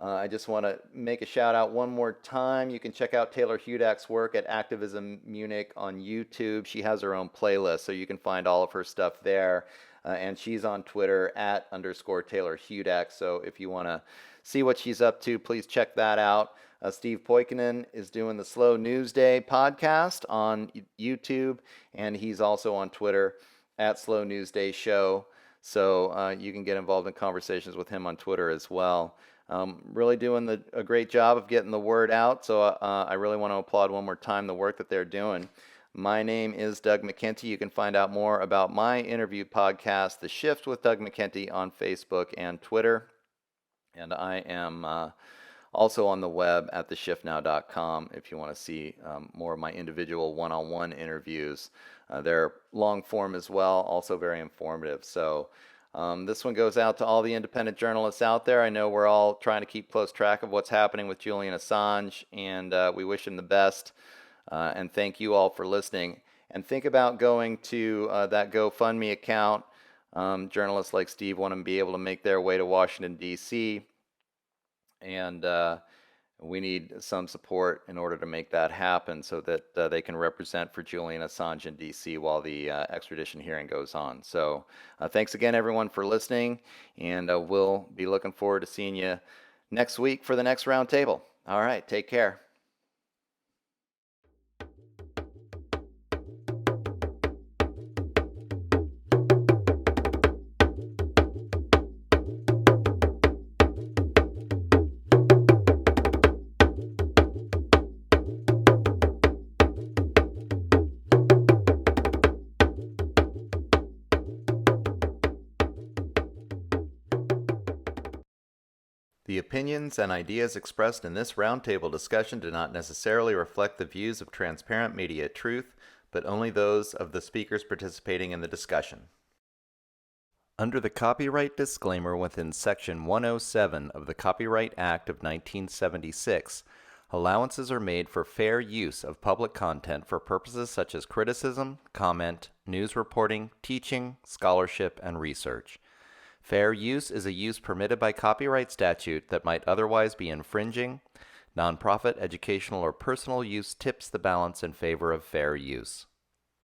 I just want to make a shout out one more time. You can check out Taylor Hudak's work at AcTVism Munich on YouTube. She has her own playlist, so you can find all of her stuff there. And she's on Twitter @_Taylor Hudak. So if you want to see what she's up to, please check that out. Steve Poikonen is doing the Slow News Day podcast on YouTube, and he's also on Twitter @Slow News Day Show. So you can get involved in conversations with him on Twitter as well. Really doing a great job of getting the word out. So I really want to applaud one more time the work that they're doing. My name is Doug McKenty. You can find out more about my interview podcast, The Shift with Doug McKenty, on Facebook and Twitter. And I am also on the web at theshiftnow.com if you want to see more of my individual one-on-one interviews. They're long form as well, also very informative. So this one goes out to all the independent journalists out there. I know we're all trying to keep close track of what's happening with Julian Assange, and we wish him the best. And thank you all for listening. And think about going to that GoFundMe account. Journalists like Steve want to be able to make their way to Washington, D.C., and we need some support in order to make that happen so that they can represent for Julian Assange in D.C. while the extradition hearing goes on. So thanks again, everyone, for listening, and we'll be looking forward to seeing you next week for the next roundtable. All right, take care. The opinions and ideas expressed in this roundtable discussion do not necessarily reflect the views of Transparent Media Truth, but only those of the speakers participating in the discussion. Under the copyright disclaimer within Section 107 of the Copyright Act of 1976, allowances are made for fair use of public content for purposes such as criticism, comment, news reporting, teaching, scholarship, and research. Fair use is a use permitted by copyright statute that might otherwise be infringing. Nonprofit, educational, or personal use tips the balance in favor of fair use.